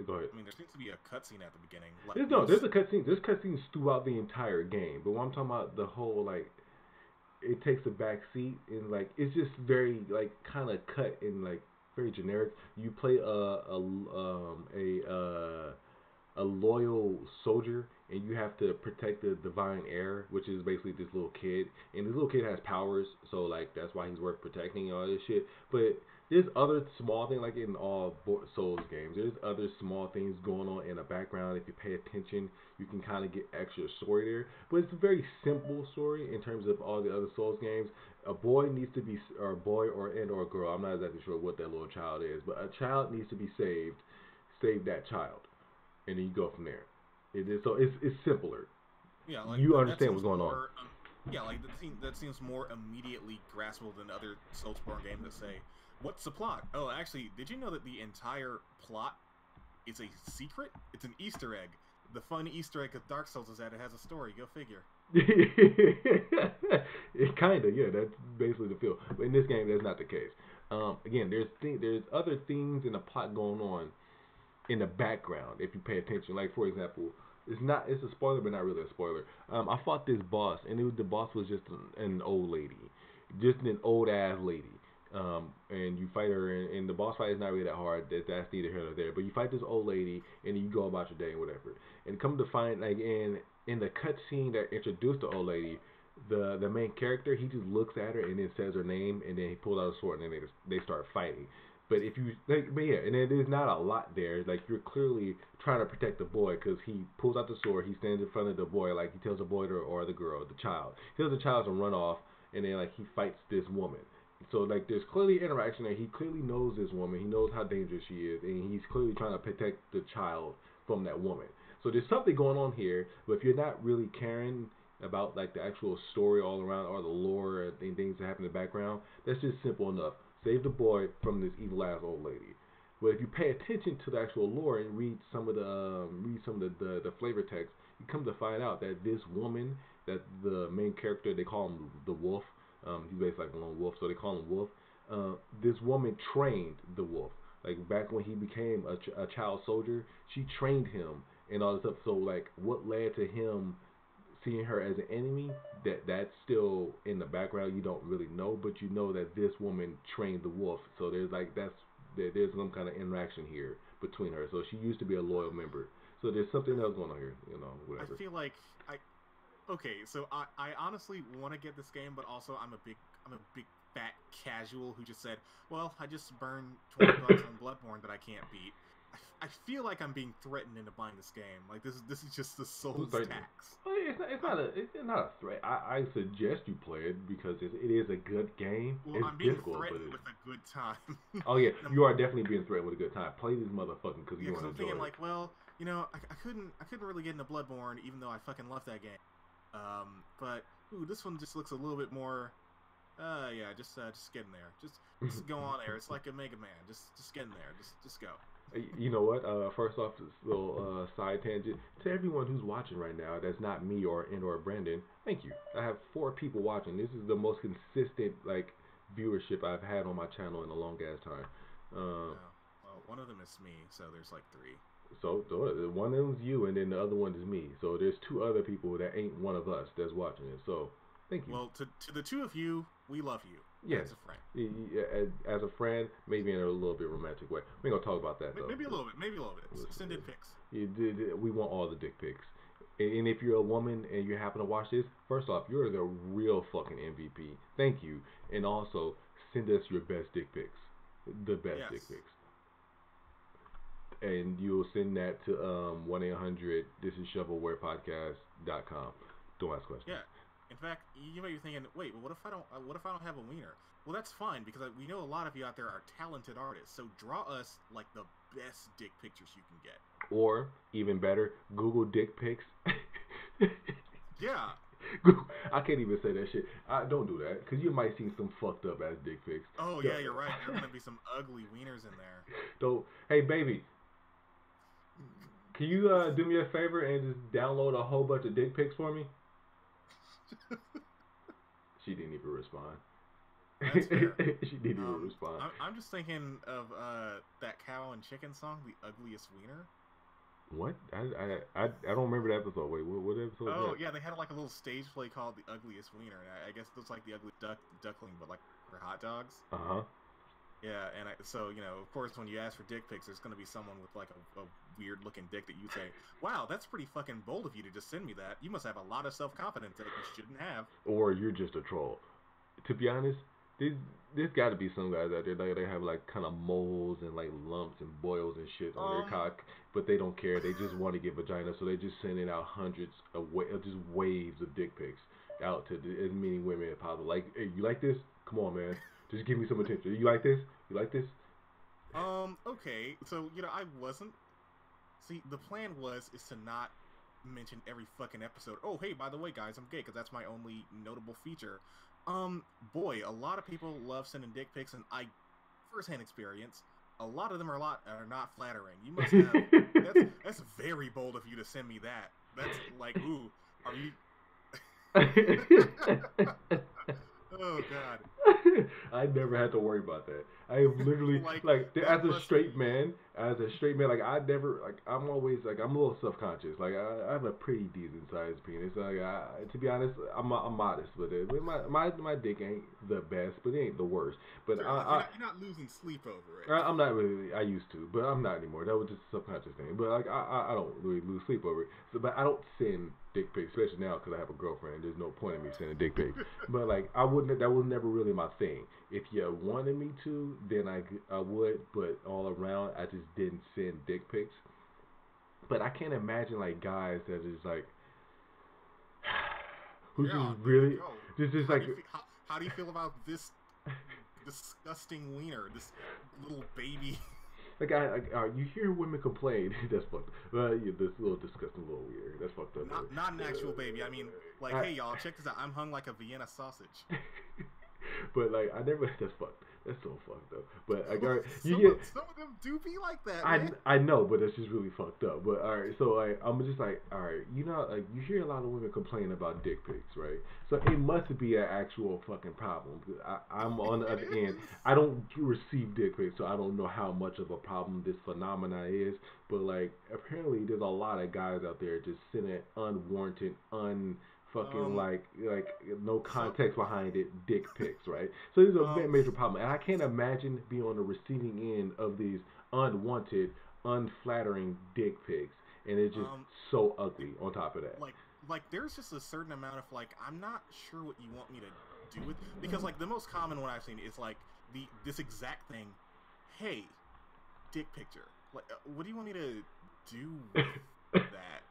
I mean, there seems to be a cutscene at the beginning. Like, there's a cutscene. There's cutscenes throughout the entire game. But when I'm talking about the whole like. It takes a back seat and like it's just very like kind of cut and like very generic. You play a loyal soldier and you have to protect the divine heir, which is basically this little kid. And this little kid has powers, so like that's why he's worth protecting and all this shit. But there's other small things like in all Souls games. There's other small things going on in the background. If you pay attention, you can kind of get extra story there. But it's a very simple story in terms of all the other Souls games. A boy needs to be, or a boy or a girl. I'm not exactly sure what that little child is, but a child needs to be saved. Save that child, and then you go from there. It is so it's simpler. Yeah, like you understand what's going on. Yeah, like that seems more immediately graspable than other Soulsborne games that say, "What's the plot?" Oh, actually, did you know that the entire plot is a secret? It's an Easter egg. The fun Easter egg of Dark Souls is that it has a story. Go figure. It kind of, yeah. That's basically the feel. But in this game, that's not the case. Again, there's other things in the plot going on in the background if you pay attention. Like for example, it's a spoiler, but not really a spoiler. I fought this boss, and the boss was just an old lady, just an old ass lady. And you fight her, and the boss fight is not really that hard. That's neither here nor there. But you fight this old lady, and then you go about your day and whatever. And come to find, like in the cutscene that introduced the old lady, the main character, he just looks at her and then says her name, and then he pulls out a sword, and then they start fighting. But if you and then there's not a lot there. Like you're clearly trying to protect the boy because he pulls out the sword, he stands in front of the boy, like he tells the boy or the girl, the child, he tells the child to run off, and then like he fights this woman. So like there's clearly interaction there. He clearly knows this woman. He knows how dangerous she is, and he's clearly trying to protect the child from that woman. So there's something going on here. But if you're not really caring about like the actual story all around or the lore and things that happen in the background, that's just simple enough. Save the boy from this evil ass old lady. But if you pay attention to the actual lore and read some of the flavor text, you come to find out that this woman, that the main character, they call him the wolf. He's basically like a lone wolf, so they call him Wolf. This woman trained the wolf. Like back when he became a child soldier, she trained him and all this stuff. So like, what led to him seeing her as an enemy? That's still in the background. You don't really know, but you know that this woman trained the wolf. So there's there's some kind of interaction here between her. So she used to be a loyal member. So there's something else going on here. Whatever. I feel like okay, so I honestly want to get this game, but also I'm a big fat casual who just said, well, I just burned $20 on Bloodborne that I can't beat. I feel like I'm being threatened into buying this game. Like this is just the Souls tax. Well, it's not a threat. I suggest you play it because it is a good game. Well, it's I'm being difficult, threatened with a good time. Oh yeah, you are definitely being threatened with a good time. Play this motherfucking because you want to enjoy thinking it. Like, well, I couldn't really get into Bloodborne even though I fucking love that game. But this one just looks a little bit more. Just get in there. Just go on there. It's like a Mega Man. Just get in there. Just go. You know what? First off, this little side tangent to everyone who's watching right now. That's not me or Brandon. Thank you. I have 4 people watching. This is the most consistent like viewership I've had on my channel in a long ass time. Well, one of them is me, so there's like 3. So one of them is you, and then the other one is me. So there's 2 other people that ain't one of us that's watching it. So thank you. Well, to the 2 of you, we love you. Yes. As a friend. As a friend, maybe in a little bit romantic way. We ain't gonna talk about that though. Maybe a little bit. Send in pics. We want all the dick pics. And if you're a woman and you happen to watch this, first off, you're the real fucking MVP. Thank you. And also, send us your best dick pics. The best dick pics. And you'll send that to 1-800 this is ShovelWarePodcast.com. Don't ask questions. Yeah. In fact, you may be thinking, wait, well, what if I don't have a wiener? Well, that's fine, because we know a lot of you out there are talented artists. So draw us like the best dick pictures you can get. Or even better, Google dick pics. Yeah. I can't even say that shit. Don't do that, because you might see some fucked up ass dick pics. Oh yeah, you're right. There are gonna be some ugly wieners in there. So, hey baby, can you do me a favor and just download a whole bunch of dick pics for me? She didn't even respond. That's fair. She didn't even respond. I'm just thinking of that cow and chicken song, "The Ugliest Wiener." What? I don't remember the episode. Wait, what episode? Oh was that? yeah, they had like a little stage play called "The Ugliest Wiener." And I guess it was like the ugly duckling, but like for hot dogs. Yeah, and so of course, when you ask for dick pics, there's gonna be someone with like a weird looking dick that you say, "Wow, that's pretty fucking bold of you to just send me that. You must have a lot of self confidence that you shouldn't have." Or you're just a troll. To be honest, there's got to be some guys out there that they have like kind of moles and like lumps and boils and shit on their cock, but they don't care. They just want to get vagina, so they just sending out hundreds of just waves of dick pics out to as many women as possible. Like, hey, you like this? Come on, man. Just give me some attention. You like this? You like this? Okay. So, I wasn't. See, the plan is to not mention every fucking episode. Oh, hey, by the way, guys, I'm gay, because that's my only notable feature. Boy, a lot of people love sending dick pics, and firsthand experience, a lot of them are not flattering. You must have. That's very bold of you to send me that. That's like, ooh, are you? Oh God. I never had to worry about that. I literally as a straight man, like I'm always like I'm a little self-conscious. Like I have a pretty decent sized penis. Like to be honest, I'm modest with it. My dick ain't the best, but it ain't the worst. But you're not losing sleep over it. I'm not really. I used to, but I'm not anymore. That was just a subconscious thing. But like I don't really lose sleep over it. So, but I don't send dick pics, especially now because I have a girlfriend. There's no point in me sending dick pics. But like that was never really my thing. If you wanted me to, then I would. But all around, I just didn't send dick pics. But I can't imagine like guys that is like who's just really just like. How do you feel about this disgusting wiener, this little baby? Like you hear women complain. That's fucked up. This little disgusting little weird. That's fucked up. Not an actual baby. I mean, like, hey y'all, check this out. I'm hung like a Vienna sausage. But like, I never. That's fucked. That's so fucked up. But like, some of them do be like that. Man. I know, but it's just really fucked up. But all right, so like, I'm just like, all right, like you hear a lot of women complain about dick pics, right? So it must be an actual fucking problem. I'm on the other end. I don't receive dick pics, so I don't know how much of a problem this phenomena is. But like, apparently, there's a lot of guys out there just sending unwarranted, fucking like no context behind it dick pics, right? So there's a major problem, and I can't imagine being on the receiving end of these unwanted, unflattering dick pics, and it's just so ugly on top of that. Like there's just a certain amount of like, I'm not sure what you want me to do with, because like the most common one I've seen is like this exact thing. Hey, dick picture. Like, what do you want me to do with that?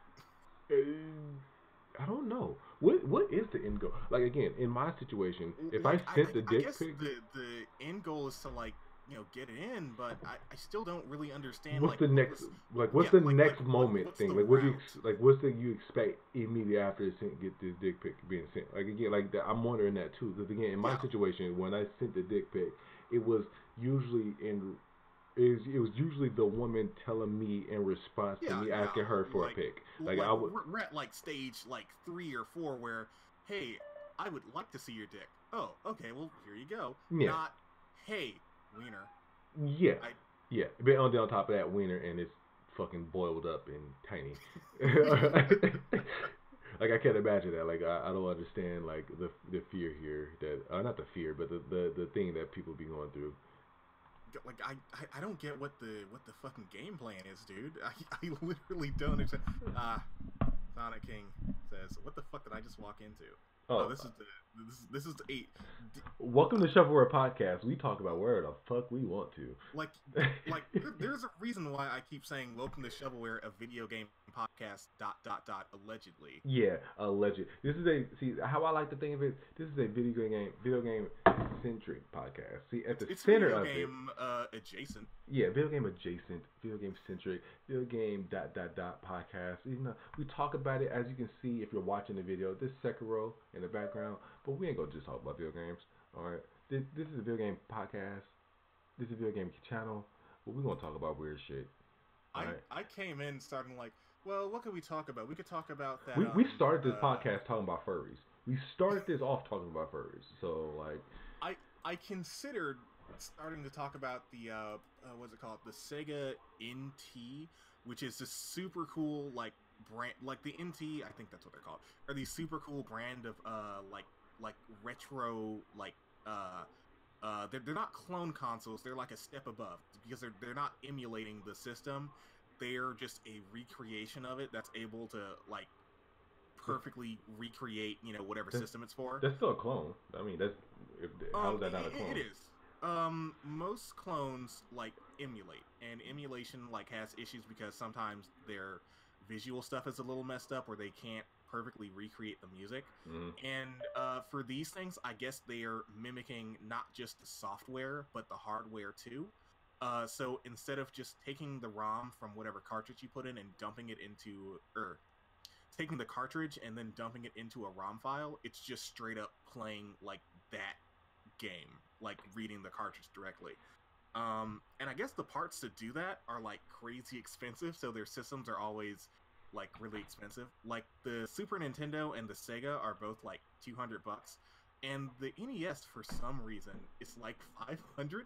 I don't know. What is the end goal? Like, again, in my situation, if I sent the dick pic, the end goal is to like get it in, but I still don't really understand. What's the next next moment thing? Like, what's the you expect immediately after get this dick pic being sent? Like again, like that, I'm wondering that too. Because again, in my situation, when I sent the dick pic, it was usually the woman telling me in response to me asking her for a pic. Like I would. We're at like stage like 3 or 4 where, hey, I would like to see your dick. Oh, okay, well here you go. Yeah. Not, hey, wiener. Yeah. Yeah. But on top of that, wiener, and it's fucking boiled up and tiny. Like I can't imagine that. Like I don't understand like the fear here that not the fear, but the thing that people be going through. Like I don't get what the fucking game plan is, dude. I literally don't understand. Sonic King says, "What the fuck did I just walk into?" Oh, this is the 8. Welcome to ShovelWare Podcast. We talk about where the fuck we want to. Like there's a reason why I keep saying welcome to ShovelWare, a video game podcast. ... Allegedly. Yeah, alleged. This is how I like to think of it. This is a video game centric podcast. See, at the center of it, adjacent. Yeah, video game adjacent, video game centric, video game ... podcast. You know, we talk about it as you can see if you're watching the video. This Sekiro in the background, but we ain't gonna just talk about video games. All right, this is a video game podcast. This is a video game channel, but we're gonna talk about weird shit. I came in starting like, well, what could we talk about? We could talk about that. We started this podcast talking about furries. We started this off talking about furries. So like, I considered starting to talk about the what's it called, the Sega NT, which is this super cool like brand, like the NT, I think that's what they're called, are these super cool brand of like retro like they're not clone consoles, they're like a step above because they're not emulating the system, they're just a recreation of it that's able to like perfectly recreate, you know, whatever system it's for. That's still a clone. I mean, how is that not a clone? It is. Most clones like emulate, and emulation like has issues because sometimes their visual stuff is a little messed up, or they can't perfectly recreate the music. And for these things, I guess they are mimicking not just the software but the hardware too. So instead of just taking the ROM from whatever cartridge you put in and dumping it into, or taking the cartridge and then dumping it into a ROM file, it's just straight up playing like that game, like reading the cartridge directly. And I guess the parts to do that are like crazy expensive, so their systems are always like really expensive. Like the Super Nintendo and the Sega are both like $200, and the NES for some reason is like $500.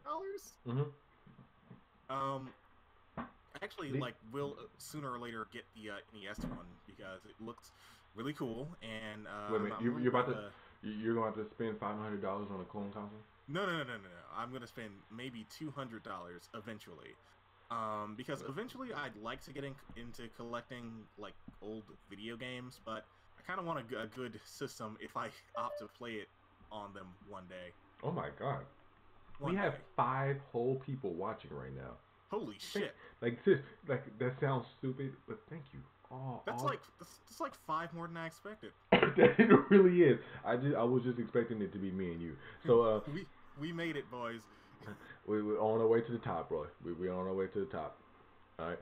Actually, like, we'll sooner or later get the NES one because it looks really cool. And wait a minute, you're going to spend $500 on a clone console? No. I'm going to spend maybe $200 eventually. Because eventually I'd like to get into collecting like old video games, but I kind of want a good system if I opt to play it on them one day. Oh my god. We have 5 whole people watching right now. Holy shit! Like this, like that sounds stupid, but thank you. That's like 5 more than I expected. It really is. I was just expecting it to be me and you. So we made it, boys. We're on our way to the top, bro. We're on our way to the top. All right.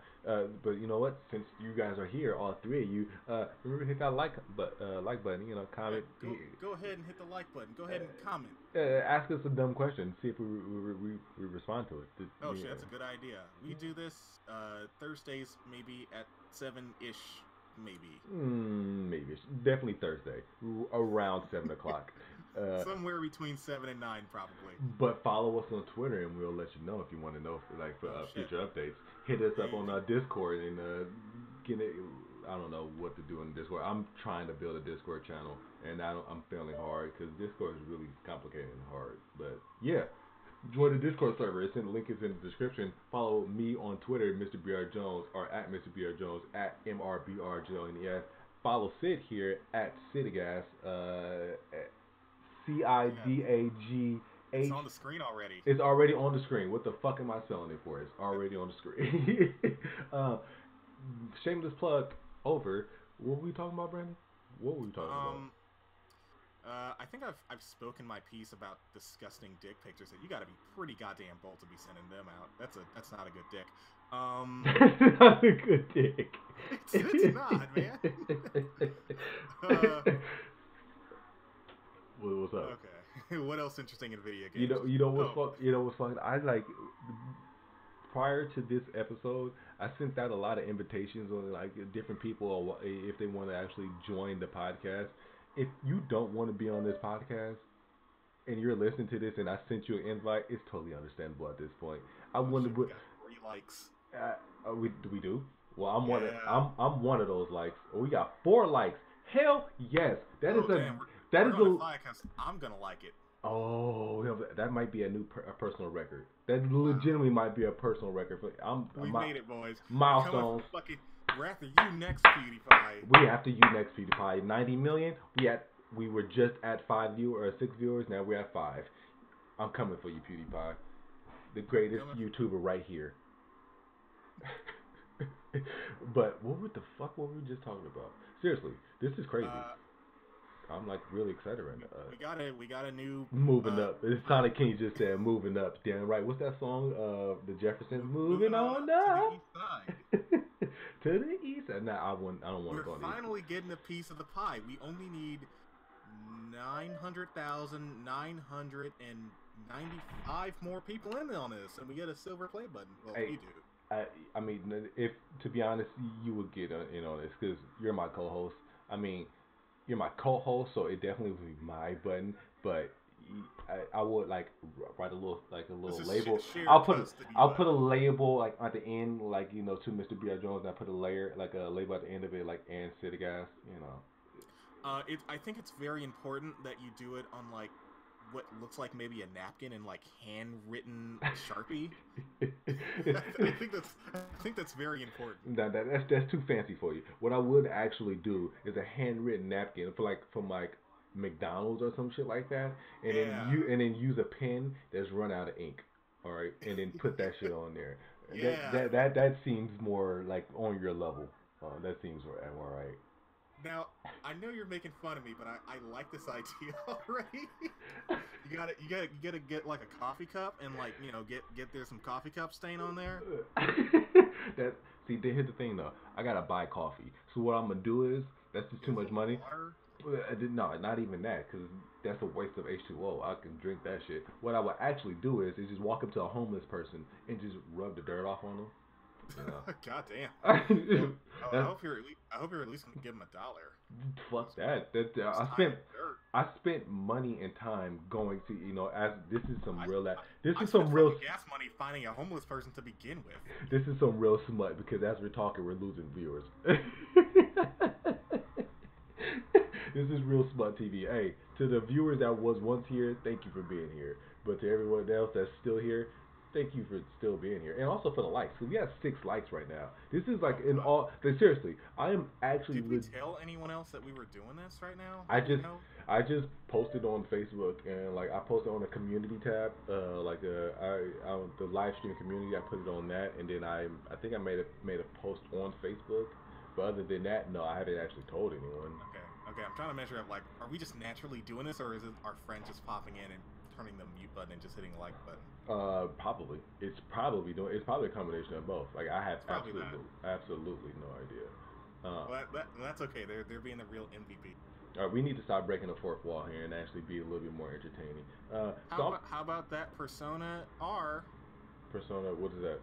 But you know what? Since you guys are here, all 3 of you, remember to hit that like button. You know, comment. Go ahead and hit the like button. Go ahead and comment. Ask us a dumb question. See if we respond to it. Shit, that's a good idea. We do this Thursdays, maybe at 7-ish, maybe. Maybe. Definitely Thursday, around 7 o'clock. Somewhere between 7 and 9, probably. But follow us on Twitter, and we'll let you know if you want to know for future updates. Hit us up on Discord and get it. I don't know what to do in Discord. I'm trying to build a Discord channel, and I'm failing hard because Discord is really complicated and hard. But yeah, join the Discord server. The link is in the description. Follow me on Twitter, Mr. BR Jones, or at Mr. BR Jones, at MRBRJones. Follow Sid here at Sidagas. CIDAGH. It's on the screen already. It's already on the screen. What the fuck am I selling it for? It's already on the screen. Shameless plug over. What were we talking about, Brandon? What were we talking about? I think I've spoken my piece about disgusting dick pictures. That you got to be pretty goddamn bold to be sending them out. That's not a good dick. That's not a good dick. It's not, man. What's up? Okay. What else interesting in video games? You know what's fun? I like prior to this episode, I sent out a lot of invitations on like different people if they want to actually join the podcast. If you don't want to be on this podcast and you're listening to this and I sent you an invite, it's totally understandable at this point. I wonder what 3 likes. We do. Well, I'm one of those likes. We got 4 likes. Hell yes, that is damn, that we're is gonna a fight because I'm gonna like it. oh that might be a a personal record. That Wow. legitimately might be a personal record. We made it, boys. Milestones. We're after you next, PewDiePie. We after you next, PewDiePie. 90 million. We were just at 6 viewers. Now we're at 5. I'm coming for you, PewDiePie. The greatest YouTuber right here. But what the fuck were we just talking about? Seriously, this is crazy. I'm like really excited right now. We got a new moving up. It's Sonic King just said moving up. Damn right. What's that song? The Jeffersons moving on up to the east side. to the east side. Nah, I don't want to go on the east. We're finally getting a piece of the pie. We only need 900,995 more people in on this, and we get a silver play button. Well, you do. I mean, if to be honest, you would get in on this because you're my co-host. I mean, you're my co-host, so it definitely would be my button. But I would like write a little label. I'll put a label like at the end, like to Mr. B.R. Jones. And I put a label at the end of it, like and City Guys. I think it's very important that you do it on like what looks like maybe a napkin and like handwritten Sharpie. I think that's very important. That's too fancy for you. What I would actually do is a handwritten napkin from McDonald's or some shit like that, and then use a pen that's run out of ink. All right, and then put that shit on there. Yeah. That seems more like on your level. That seems more right. Now, I know you're making fun of me, but I like this idea already. You gotta get like a coffee cup and like get there some coffee cup stain on there. Here's the thing though. I gotta buy coffee. So what I'm gonna do is that's just too much money. Water? No, not even that, because that's a waste of H2O. I can drink that shit. What I would actually do is just walk up to a homeless person and just rub the dirt off on them. God damn. I hope you're at least gonna give him $1. Fuck that. I spent money and time going to this is some real gas money finding a homeless person to begin with. This is some real smut because as we're talking we're losing viewers. This is real smut TV. Hey, to the viewers that was once here, thank you for being here. But to everyone else that's still here, thank you for still being here, and also for the likes. So we have 6 likes right now. This is like seriously, I am actually. Did we tell anyone else that we were doing this right now? I just posted on Facebook and like I posted on the community tab, the live stream community. I put it on that, and then I think I made a post on Facebook. But other than that, no, I haven't actually told anyone. Okay, I'm trying to measure up. Like, are we just naturally doing this, or is it our friend just popping in and turning the mute button and just hitting the like button? Probably. It's probably a combination of both. Like I have absolutely no idea. Well, that's okay. They're being the real MVP. All right, we need to stop breaking the fourth wall here and actually be a little bit more entertaining. How about that Persona R? Persona, what is that?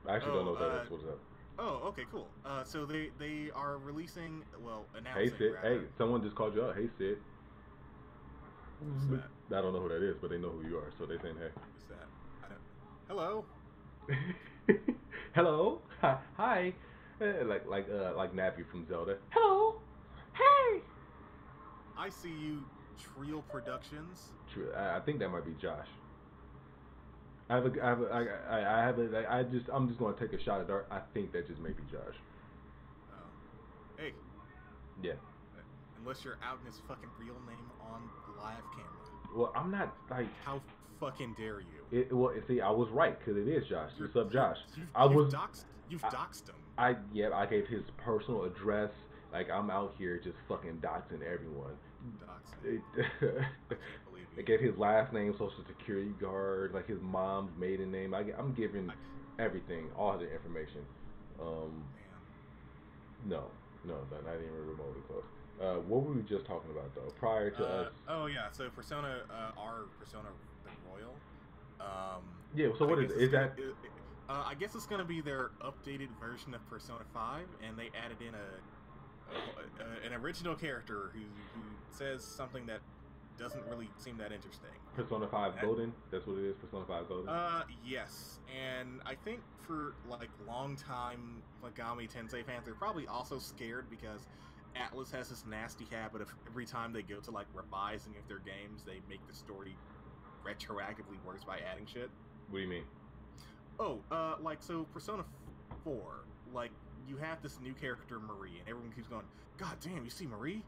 I actually don't know what that is. What is that? Oh, okay, cool. So they are releasing, announcing. Hey Sid, hey, someone just called you out. Hey Sid. What's that? I don't know who that is, but they know who you are, so they saying hey. What's that? Hello. Hello. Hi. Like Nappy from Zelda. Hello. Hey. I see you, Trio Productions. I think that might be Josh. I'm just gonna take a shot at Dark. I think that just may be Josh. Oh. Hey. Yeah. Unless you're out in his fucking real name on live camera. Well, I'm not like. How fucking dare you? See, I was right because it is Josh. What's up, Josh? You've doxed him. I gave his personal address. Like I'm out here just fucking doxing everyone. Doxing. I gave his last name, social security guard, like his mom's maiden name. I'm giving everything, all the information. No, not even remotely close. What were we just talking about though? Prior to us. Oh yeah, so Persona Persona the Royal. Yeah. So what is it? Is that? I guess it's gonna be their updated version of Persona 5, and they added in an original character who says something that doesn't really seem that interesting. Persona 5 Golden? That's what it is, Persona 5 Golden? Yes. And I think for, like, long-time Megami Tensei fans, they're probably also scared because Atlas has this nasty habit of every time they go to like revise any of their games, they make the story retroactively worse by adding shit. What do you mean? Oh, like so Persona 4, like you have this new character Marie, and everyone keeps going, God damn, you see Marie?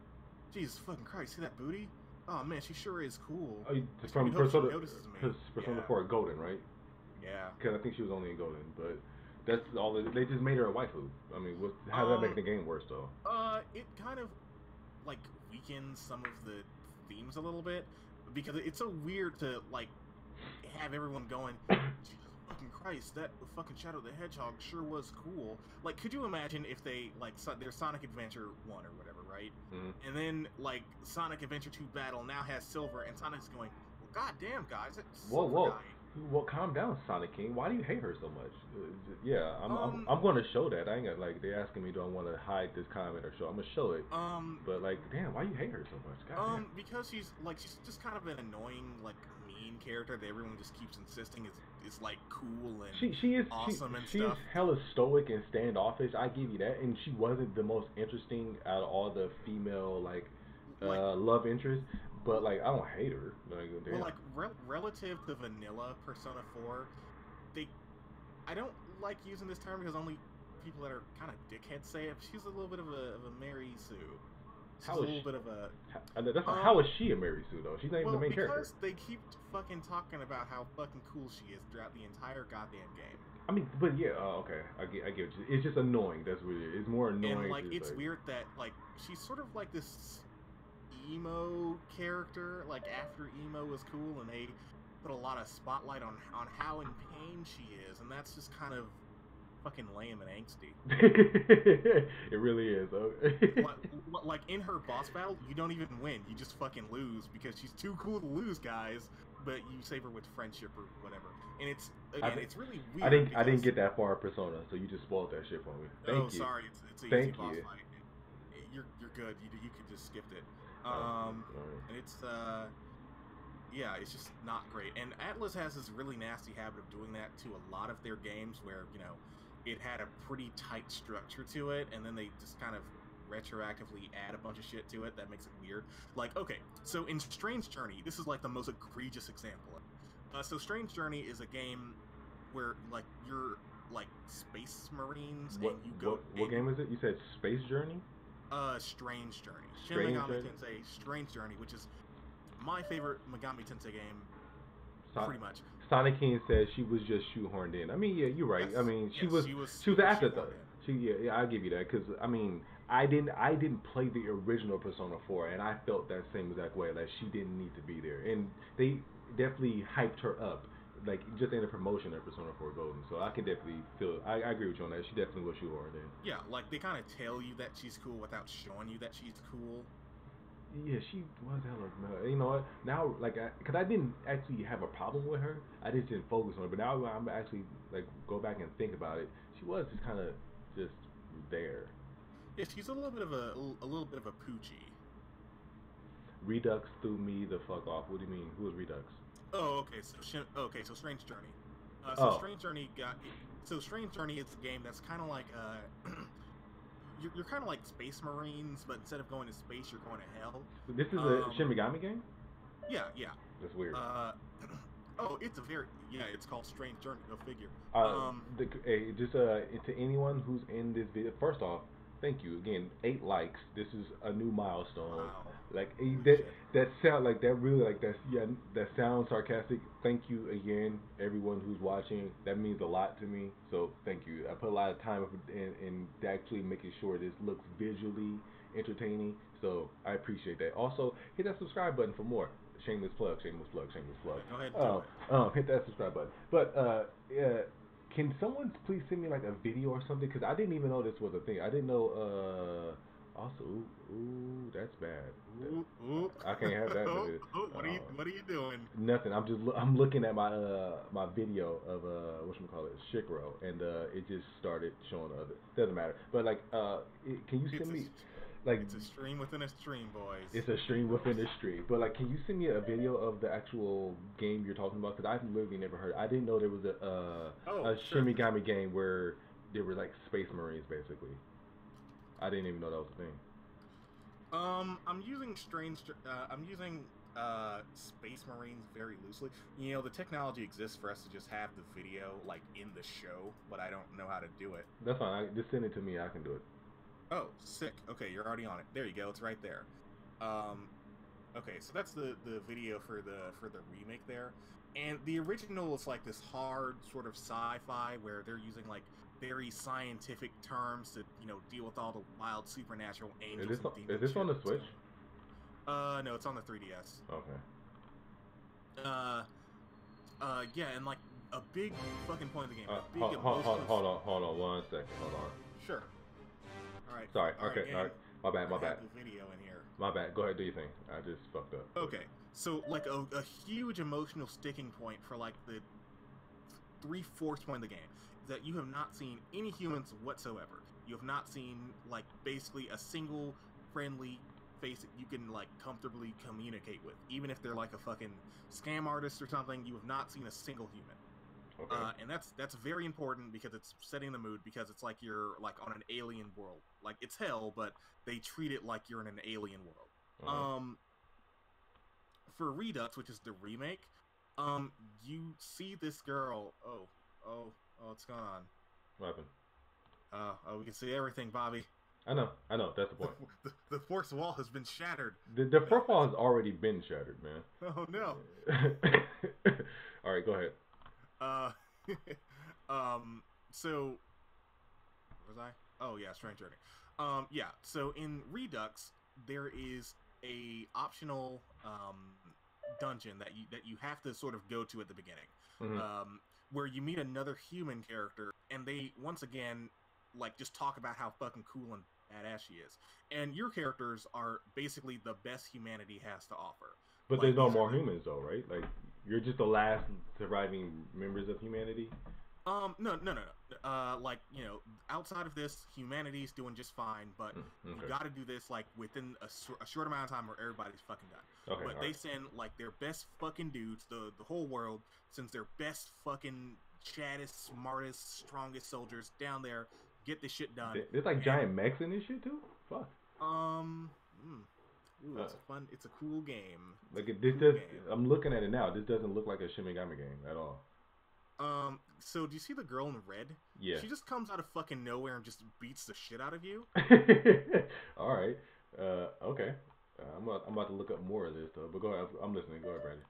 Jesus fucking Christ, see that booty? Oh man, she sure is cool. Oh, from Persona 4 Yeah. Golden, right? Yeah. Because I think she was only in Golden, but that's all. They just made her a waifu. I mean, how does that make the game worse though? It kind of like weakens some of the themes a little bit because it's so weird to like have everyone going, Jesus fucking Christ, that fucking Shadow the Hedgehog sure was cool. Like, could you imagine if they like their Sonic Adventure 1 or whatever, right? Mm-hmm. And then like Sonic Adventure 2 Battle now has Silver, and Sonic's going, well, goddamn guys, that's Whoa. guy. Well, calm down, Sonic King. Why do you hate her so much? Yeah, I'm going to show that. I ain't gonna, like, they're asking me, do I want to hide this comment or show? I'm gonna show it. But like, damn, why you hate her so much? God because she's just kind of an annoying, like, mean character that everyone just keeps insisting is like cool and she is awesome and she stuff. Is hella stoic and standoffish. I give you that, and she wasn't the most interesting out of all the female like love interests. But like, I don't hate her. Like, damn. Well, like relative to vanilla Persona 4, I don't like using this term because only people that are kind of dickheads say it. But she's a little bit of a Mary Sue. She's a little bit of a. How is she a Mary Sue though? She's not even the main character. Because they keep fucking talking about how fucking cool she is throughout the entire goddamn game. I mean, but yeah, okay, I get you. It's just annoying. That's what it is. It's more annoying. And like, it's like, weird that like she's sort of like this emo character, like after emo was cool and they put a lot of spotlight on how in pain she is, and that's just kind of fucking lame and angsty. It really is. Like in her boss battle, you don't even win, you just fucking lose because she's too cool to lose, guys, but you save her with friendship or whatever. And it's it's really weird. I didn't get that far in Persona, so you just spoiled that shit for me. Thank you. Sorry, it's an easy boss fight. You're good. You could just skip it. And it's yeah, it's just not great. And Atlas has this really nasty habit of doing that to a lot of their games where, you know, it had a pretty tight structure to it, and then they just kind of retroactively add a bunch of shit to it that makes it weird. Like, okay, so in Strange Journey, this is like the most egregious example. So Strange Journey is a game where, like, you're like space marines and you go... What game is it? You said Space Journey? Strange Journey. Shin Megami Tensei Strange Journey, which is my favorite Megami Tensei game, pretty much. Sonic King says she was just shoehorned in. I mean, yeah, you're right. Yes, I mean, she was an afterthought. Yeah, I give you that, because I mean, I didn't play the original Persona 4, and I felt that same exact way. Like, she didn't need to be there, and they definitely hyped her up, like just in the promotion of Persona 4 Golden. So I can definitely feel. I agree with you on that. She definitely was shoehorned in. Yeah, like they kind of tell you that she's cool without showing you that she's cool. Yeah, she was hella. You know what? Now, like, because I didn't actually have a problem with her, I just didn't focus on her. But now I'm actually like go back and think about it. She was just kind of just there. Yeah, she's a little bit of a poochie. Redux threw me the fuck off. What do you mean? Who is Redux? Oh, okay. So Strange Journey. Strange Journey is a game that's kind of like you're kind of like Space Marines, but instead of going to space, you're going to hell. This is a Shin Megami game? Yeah. That's weird. It's called Strange Journey, go figure. To anyone who's in this video, first off, thank you again. 8 likes. This is a new milestone. Wow. Like that sounds sarcastic. Thank you again, everyone who's watching. That means a lot to me. So thank you. I put a lot of time in actually making sure this looks visually entertaining. So I appreciate that. Also, hit that subscribe button for more. Shameless plug. Go ahead. Hit that subscribe button. But can someone please send me like a video or something? Because I didn't even know this was a thing. I didn't know. Also, ooh, that's bad. I can't have that. What are you doing? Nothing. I'm looking at my my video of whatchamacallit, Shikro, and it just started showing other. Doesn't matter. But like, can you send me? Like, it's a stream within a stream, boys. It's a stream within a stream. But like, can you send me a video of the actual game you're talking about? Because I've literally never heard. I didn't know there was a Shin Megami game where there were like Space Marines basically. I didn't even know that was a thing. I'm using I'm using Space Marines very loosely. You know, the technology exists for us to just have the video like in the show, but I don't know how to do it. That's fine. Just send it to me. I can do it. Oh, sick. Okay, you're already on it. There you go. It's right there. Um, okay, so that's the video for the remake there, and the original is like this hard sort of sci-fi where they're using like very scientific terms to deal with all the wild supernatural angels and demons. Is this on the Switch? No, it's on the 3DS. Okay. Yeah, and like a big fucking point of the game. Hold on 1 second. Hold on. Sure. All right. Sorry. Okay. All right. My bad. The video in here. My bad. Go ahead. Do your thing. I just fucked up. Okay. So like a huge emotional sticking point for like the 3/4 point of the game is that you have not seen any humans whatsoever. You have not seen like basically a single friendly face that you can like comfortably communicate with, even if they're like a fucking scam artist or something. You have not seen a single human. Okay. And that's very important because it's setting the mood, because it's like you're like on an alien world. Like it's hell, but they treat it like you're in an alien world. Uh-huh. For Redux, which is the remake, you see this girl. Oh, what's going on? What happened? Oh, we can see everything, Bobby. I know. That's the point. The fourth wall has been shattered. The fourth wall has already been shattered, man. Oh no. All right, go ahead. So, where was I? Oh yeah, Strange Journey. Yeah. So in Redux, there is a optional dungeon that you have to sort of go to at the beginning, Mm-hmm. where you meet another human character, and they once again like just talk about how fucking cool and badass she is, and your characters are basically the best humanity has to offer. But Like, there's no these more are- humans, though, right? Like, you're just the last surviving members of humanity. No. Like, outside of this, humanity's doing just fine, but you Okay. got to do this like within a short amount of time, or everybody's fucking done. Okay. But all they right. send like their best fucking dudes, the whole world sends their best fucking chattest, smartest, strongest soldiers down there, get this shit done. There's like And, giant mechs in this shit too. Fuck. It's fun. It's a cool game. Like this Cool does. game. I'm looking at it now. This doesn't look like a Shin Megami game at all. So do you see the girl in red? Yeah. She just comes out of fucking nowhere and just beats the shit out of you. All right. Okay. I'm about to look up more of this though. But go ahead. I'm listening. Go ahead, Brandon.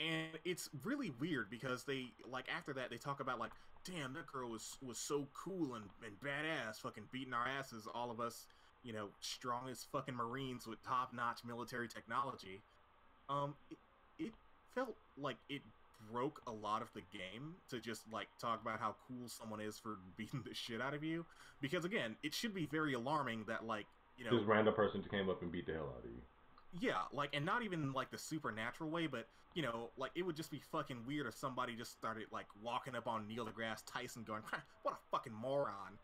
And it's really weird because they like after that they talk about like, damn, that girl was so cool and badass, fucking beating our asses, all of us, strongest fucking Marines with top-notch military technology. It felt like it broke a lot of the game to just like talk about how cool someone is for beating the shit out of you, because again, it should be very alarming that like, This random person just came up and beat the hell out of you. yeah, like, and not even like the supernatural way, but like it would just be fucking weird if somebody just started like walking up on Neil deGrasse Tyson going, "What a fucking moron,"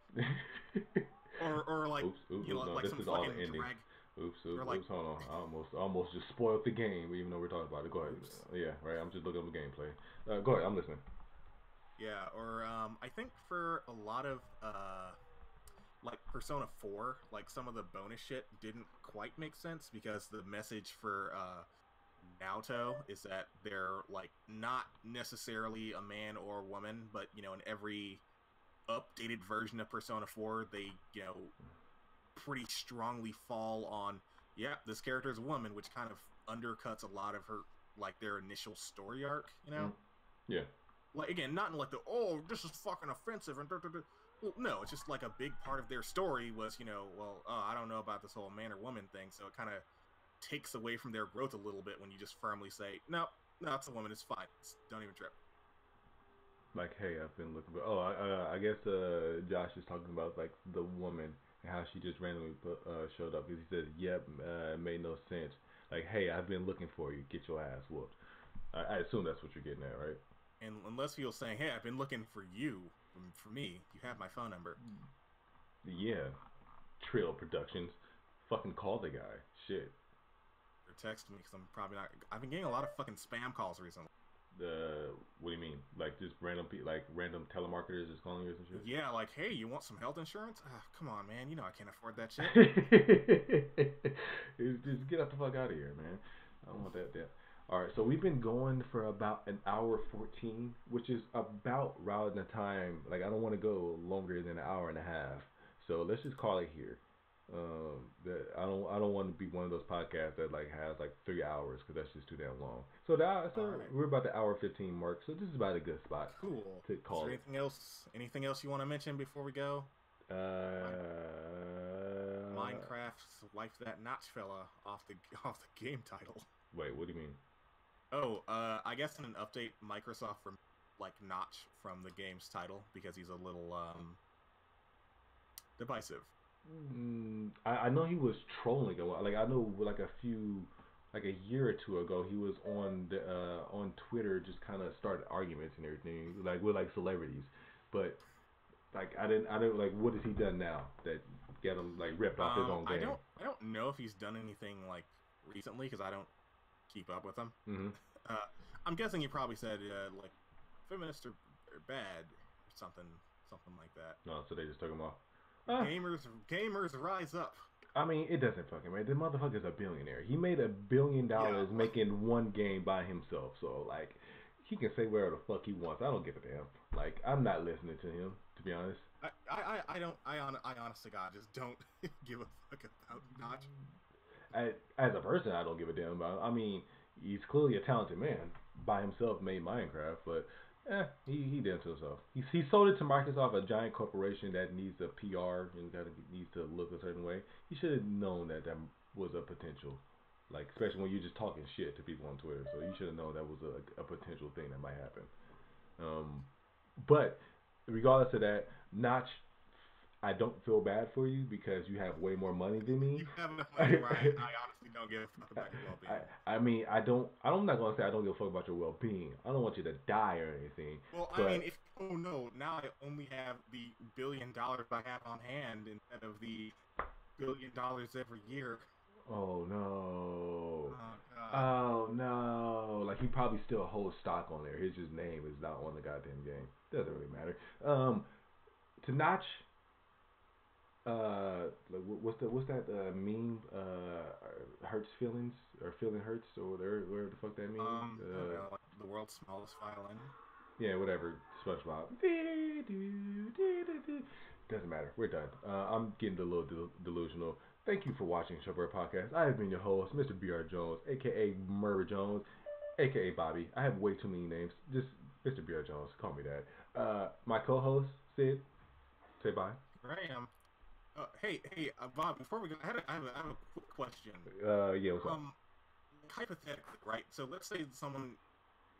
or like, Oops, no, like this some is all fucking the ending. drag. Oops, or like- hold on. I almost just spoiled the game, even though we're talking about it. Go ahead. Oops. Yeah, right. I'm just looking up the gameplay. Go ahead. I'm listening. Yeah, or I think for a lot of like Persona 4, like some of the bonus shit didn't quite make sense because the message for Naoto is that they're like not necessarily a man or a woman, but in every updated version of Persona 4, they pretty strongly fall on, yeah, this character is a woman, which kind of undercuts a lot of her like their initial story arc, Yeah. Like, again, not in like this is fucking offensive and well, no, it's just like a big part of their story was, I don't know about this whole man or woman thing, so it kind of takes away from their growth a little bit when you just firmly say, no, it's a woman, it's fine, don't even trip. Like, hey, I've been looking. I guess Josh is talking about like the woman and how she just randomly showed up because he said, "Yep, it made no sense." Like, hey, I've been looking for you. Get your ass whooped. I assume that's what you're getting at, right? And unless you'll say, hey, I've been looking for you, for me, you have my phone number. Yeah. Trill Productions. Fucking call the guy. Shit. Or text me because I'm probably not. I've been getting a lot of fucking spam calls recently. What do you mean? Like just random telemarketers just calling you or some shit? Yeah, like, hey, you want some health insurance? Come on, man. You know I can't afford that shit. Just get out the fuck out of here, man. I don't want that. All right, so we've been going for about an hour 14, which is about around the time. Like I don't want to go longer than an hour and a half. So let's just call it here. That I don't want to be one of those podcasts that like has like 3 hours because that's just too damn long. So All right. we're about the hour 15 mark. So this is about a good spot Cool. to Is call there it. anything else? Anything else you want to mention before we go? Minecraft's wife that notch fella off the off the game title. Wait, what do you mean? Oh, I guess in an update, Microsoft like Notch from the game's title because he's a little divisive. I know he was trolling a while. Like I know like a year or two ago, he was on Twitter, just kind of started arguments and everything, like with like celebrities. But like I didn't like what has he done now that get him like ripped off his own game? I don't know if he's done anything like recently because I don't keep up with him. Mm-hmm. I'm guessing he probably said like feminists are bad or something like that. No, so they just took him off. Gamers rise up. I mean, it doesn't fucking matter. The motherfucker's a billionaire. He made $1 billion making one game by himself. So like, he can say whatever the fuck he wants. I don't give a damn. Like, I'm not listening to him, to be honest. I honestly, God, just don't give a fuck about Notch. As a person, I don't give a damn about him. I mean, he's clearly a talented man. By himself, made Minecraft, but he did it to himself. He sold it to Microsoft, a giant corporation that needs a PR and needs to look a certain way. He should have known that was a potential, like especially when you're just talking shit to people on Twitter. So you should have known that was a potential thing that might happen. But regardless of that, Notch, I don't feel bad for you because you have way more money than me. You have enough money where I honestly don't give a fuck about your well-being. I mean, I'm not gonna say I don't give a fuck about your well-being. I don't want you to die or anything. Well, I mean, now I only have the $1 billion I have on hand instead of the $1 billion every year. Oh no. Oh God. Oh no. Like he probably still holds stock on there. His just name is not on the goddamn game. Doesn't really matter. To Notch. Like what's that meme? Hurts feelings or feeling hurts or whatever the fuck that means. Like the world's smallest violin. Yeah, whatever. SpongeBob. Doesn't matter. We're done. I'm getting a little delusional. Thank you for watching ShovelWare Podcast. I have been your host, Mr. B.R. Jones, aka Murray Jones, aka Bobby. I have way too many names. Just Mr. B.R. Jones. Call me that. My co-host Sid. Say bye. Graham. Hey, Bob. Before we go, I have a quick question. Yeah. What's up? Hypothetically, right? So let's say someone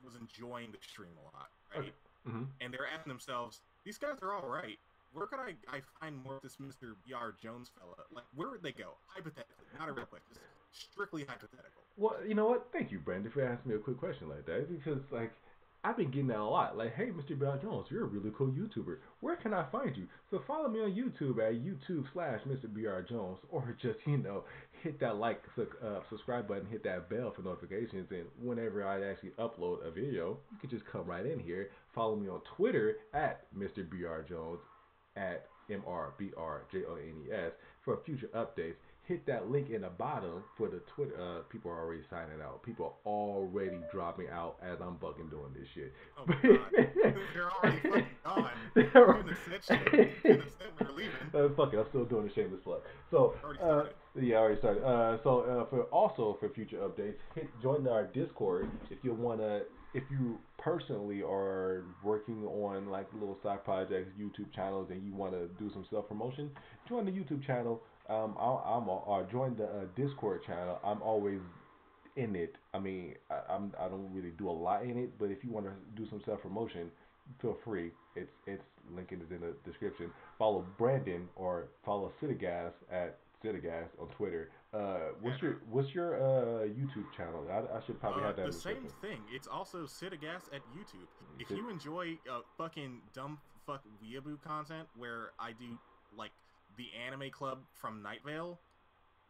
was enjoying the stream a lot, right? Okay. Mm-hmm. And they're asking themselves, "These guys are all right. Where could I find more of this Mr. B.R. Jones fella? Like, where would they go? Hypothetically, not a real question, just strictly hypothetical." Well, you know what? Thank you, Brandon, for asking me a quick question like that. Because, like, I've been getting that a lot. Like, hey, Mr. B.R. Jones, you're a really cool YouTuber. Where can I find you? So follow me on YouTube at YouTube/Mr. B.R. Jones. Or just, hit that subscribe button, hit that bell for notifications. And whenever I actually upload a video, you can just come right in here. Follow me on Twitter at Mr. B.R. Jones, at MRBRJONES for future updates. Hit that link in the bottom for the Twitter. People are already signing out. People are already dropping out as I'm fucking doing this shit. Oh God, they're already fucking gone. Doing the set shit. We're leaving. Fuck it, I'm still doing the shameless plug. So, yeah, I already started. For future updates, join our Discord if you personally are working on like little side projects, YouTube channels, and you want to do some self promotion. Join the YouTube channel. I'll join the Discord channel. I'm always in it. I mean, I don't really do a lot in it, but if you want to do some self promotion, feel free. It's link is in the description. Follow Brandon or follow Citygas at Citygas on Twitter. What's your YouTube channel? I should probably have that. The same thing. It's also Citygas at YouTube. If you enjoy fucking dumb fuck weeaboo content where I do like the anime club from Night Vale,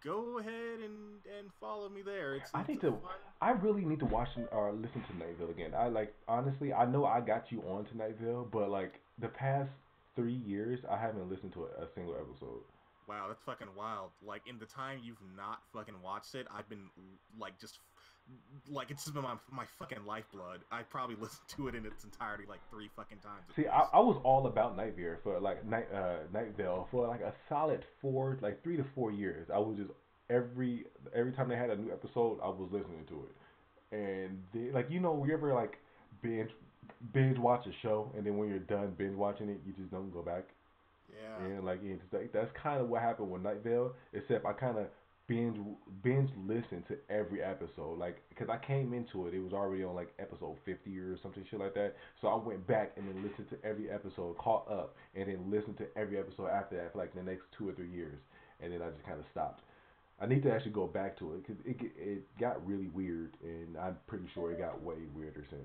go ahead and follow me there. It's I it's need a to. fun. I really need to watch or listen to Nightville again. I like honestly. I know I got you on to Nightville, but like the past 3 years, I haven't listened to a single episode. Wow, that's fucking wild. Like in the time you've not fucking watched it, I've been like just like it's just been my fucking lifeblood. I probably listened to it in its entirety like 3 fucking times at See, least. I was all about Nightville for like Nightville for like a solid 3 to 4 years. I was just every time they had a new episode, I was listening to it. And they, like we ever like binge binge watch a show, and then when you're done binge watching it, you just don't go back. Yeah. And like it's like that's kind of what happened with Night Vale, except I kind of binge binge listened to every episode, like because I came into it, it was already on like episode 50 or something shit like that. So I went back and then listened to every episode, caught up, and then listened to every episode after that for like the next 2 or 3 years, and then I just kind of stopped. I need to actually go back to it because it got really weird, and I'm pretty sure it got way weirder since.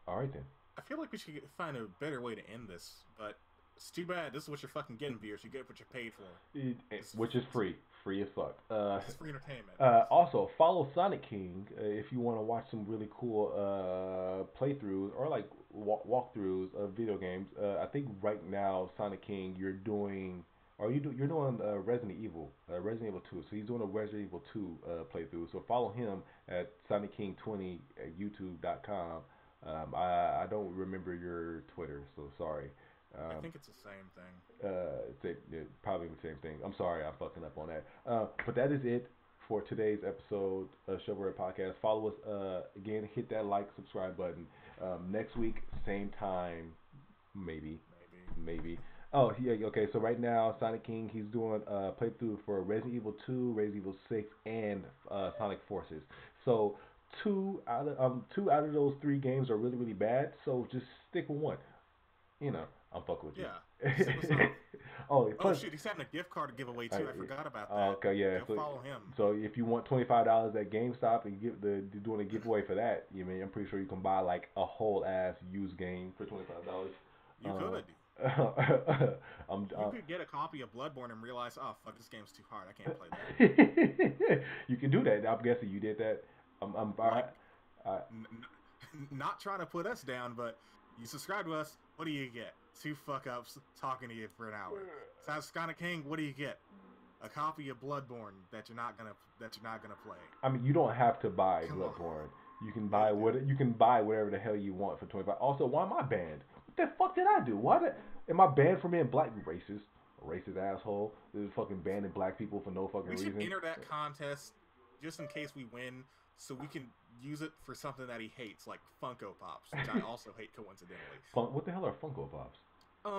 All right then. I feel like we should find a better way to end this, but it's too bad. This is what you're fucking getting, viewers. You get what you paid for. Which is free as fuck. This is free entertainment. Also, follow Sonic King if you want to watch some really cool playthroughs or like walkthroughs of video games. I think right now Sonic King you're doing. You're doing Resident Evil 2. So he's doing a Resident Evil 2 playthrough. So follow him at Sonic King 20 at YouTube.com. I don't remember your Twitter, so sorry. I think it's the same thing. It's probably the same thing. I'm sorry, I'm fucking up on that. But that is it for today's episode of ShovelWare Podcast. Follow us again. Hit that like, subscribe button. Next week, same time, maybe. Oh, yeah. Okay. So right now, Sonic King, he's doing a playthrough for Resident Evil 2, Resident Evil 6, and Sonic Forces. So two out of those three games are really really bad. So just stick with one. I'm fucking with you. Yeah. Oh, oh shit, he's having a gift card to give away too. I forgot about that. Okay, yeah. Go follow him. So if you want $25 at GameStop and doing a giveaway for that, I'm pretty sure you can buy like a whole ass used game for $25. You could. You could get a copy of Bloodborne and realize, oh fuck, this game's too hard. I can't play that. You can do that. I'm guessing you did that. Not trying to put us down, but you subscribe to us. What do you get? 2 fuck ups talking to you for an hour. Sonic King. What do you get? A copy of Bloodborne that you're not gonna play. I mean, you don't have to buy Bloodborne. You can buy whatever the hell you want for $25. Also, why am I banned? What the fuck did I do? Am I banned from being black? Racist asshole. This is fucking banning black people for no fucking reason. We should enter that contest just in case we win, so we can use it for something that he hates, like Funko Pops, which I also hate coincidentally. What the hell are Funko Pops?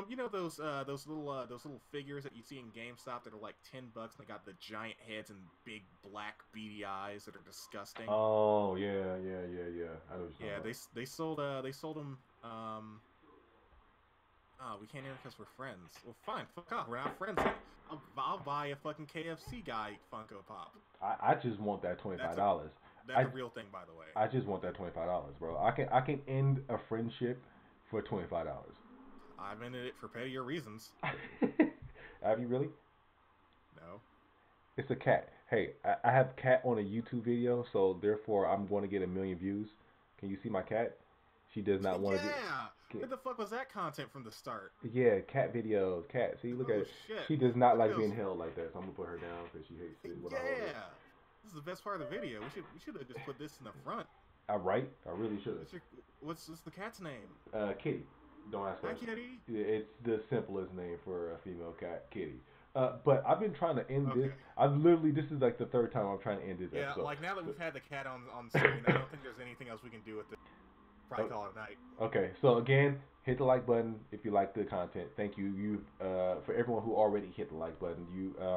You know those little figures that you see in GameStop that are like $10 and they got the giant heads and big black beady eyes that are disgusting. Oh yeah. I know what you're talking about. They sold them. Oh, we can't enter because we're friends. Well, fine, fuck off. We're not friends. I'll buy a fucking KFC guy Funko Pop. I just want that $25. That's a real thing, by the way. I just want that $25, bro. I can end a friendship for $25. I've ended it for pettier reasons. Have you really? No. It's a cat. Hey, I have a cat on a YouTube video, so therefore I'm going to get 1 million views. Can you see my cat? She does not want to get... What the fuck was that content from the start? Yeah, cat videos. Cat. See, look at it. Shit. She does not like being held like that, so I'm going to put her down because she hates it. Yeah. This is the best part of the video. We should have just put this in the front. Right? I really should have. What's the cat's name? Kitty. Don't ask questions. Hi, Kitty. It's the simplest name for a female cat, Kitty. But I've been trying to end this. This is like the 3rd time I'm trying to end this episode. Yeah, like now that we've had the cat on screen, I don't think there's anything else we can do with it. Probably call it a night. Okay, so again, hit the like button if you like the content. Thank you. For everyone who already hit the like button,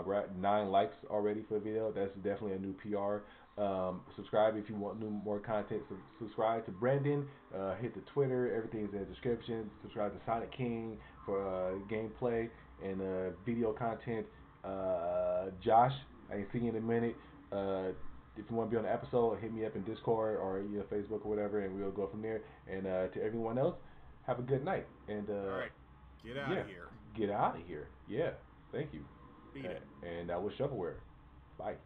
we're at 9 likes already for the video. That's definitely a new PR. Subscribe if you want more content. Subscribe to Brandon. Hit the Twitter. Everything's in the description. Subscribe to Sonic King for gameplay and video content. Josh, I ain't seen you in a minute. If you want to be on the episode, hit me up in Discord or Facebook or whatever, and we'll go from there. And to everyone else, have a good night. And all right, get out of here. Get out of here. Yeah. Thank you. Beat it. And that was Shovelware. Bye.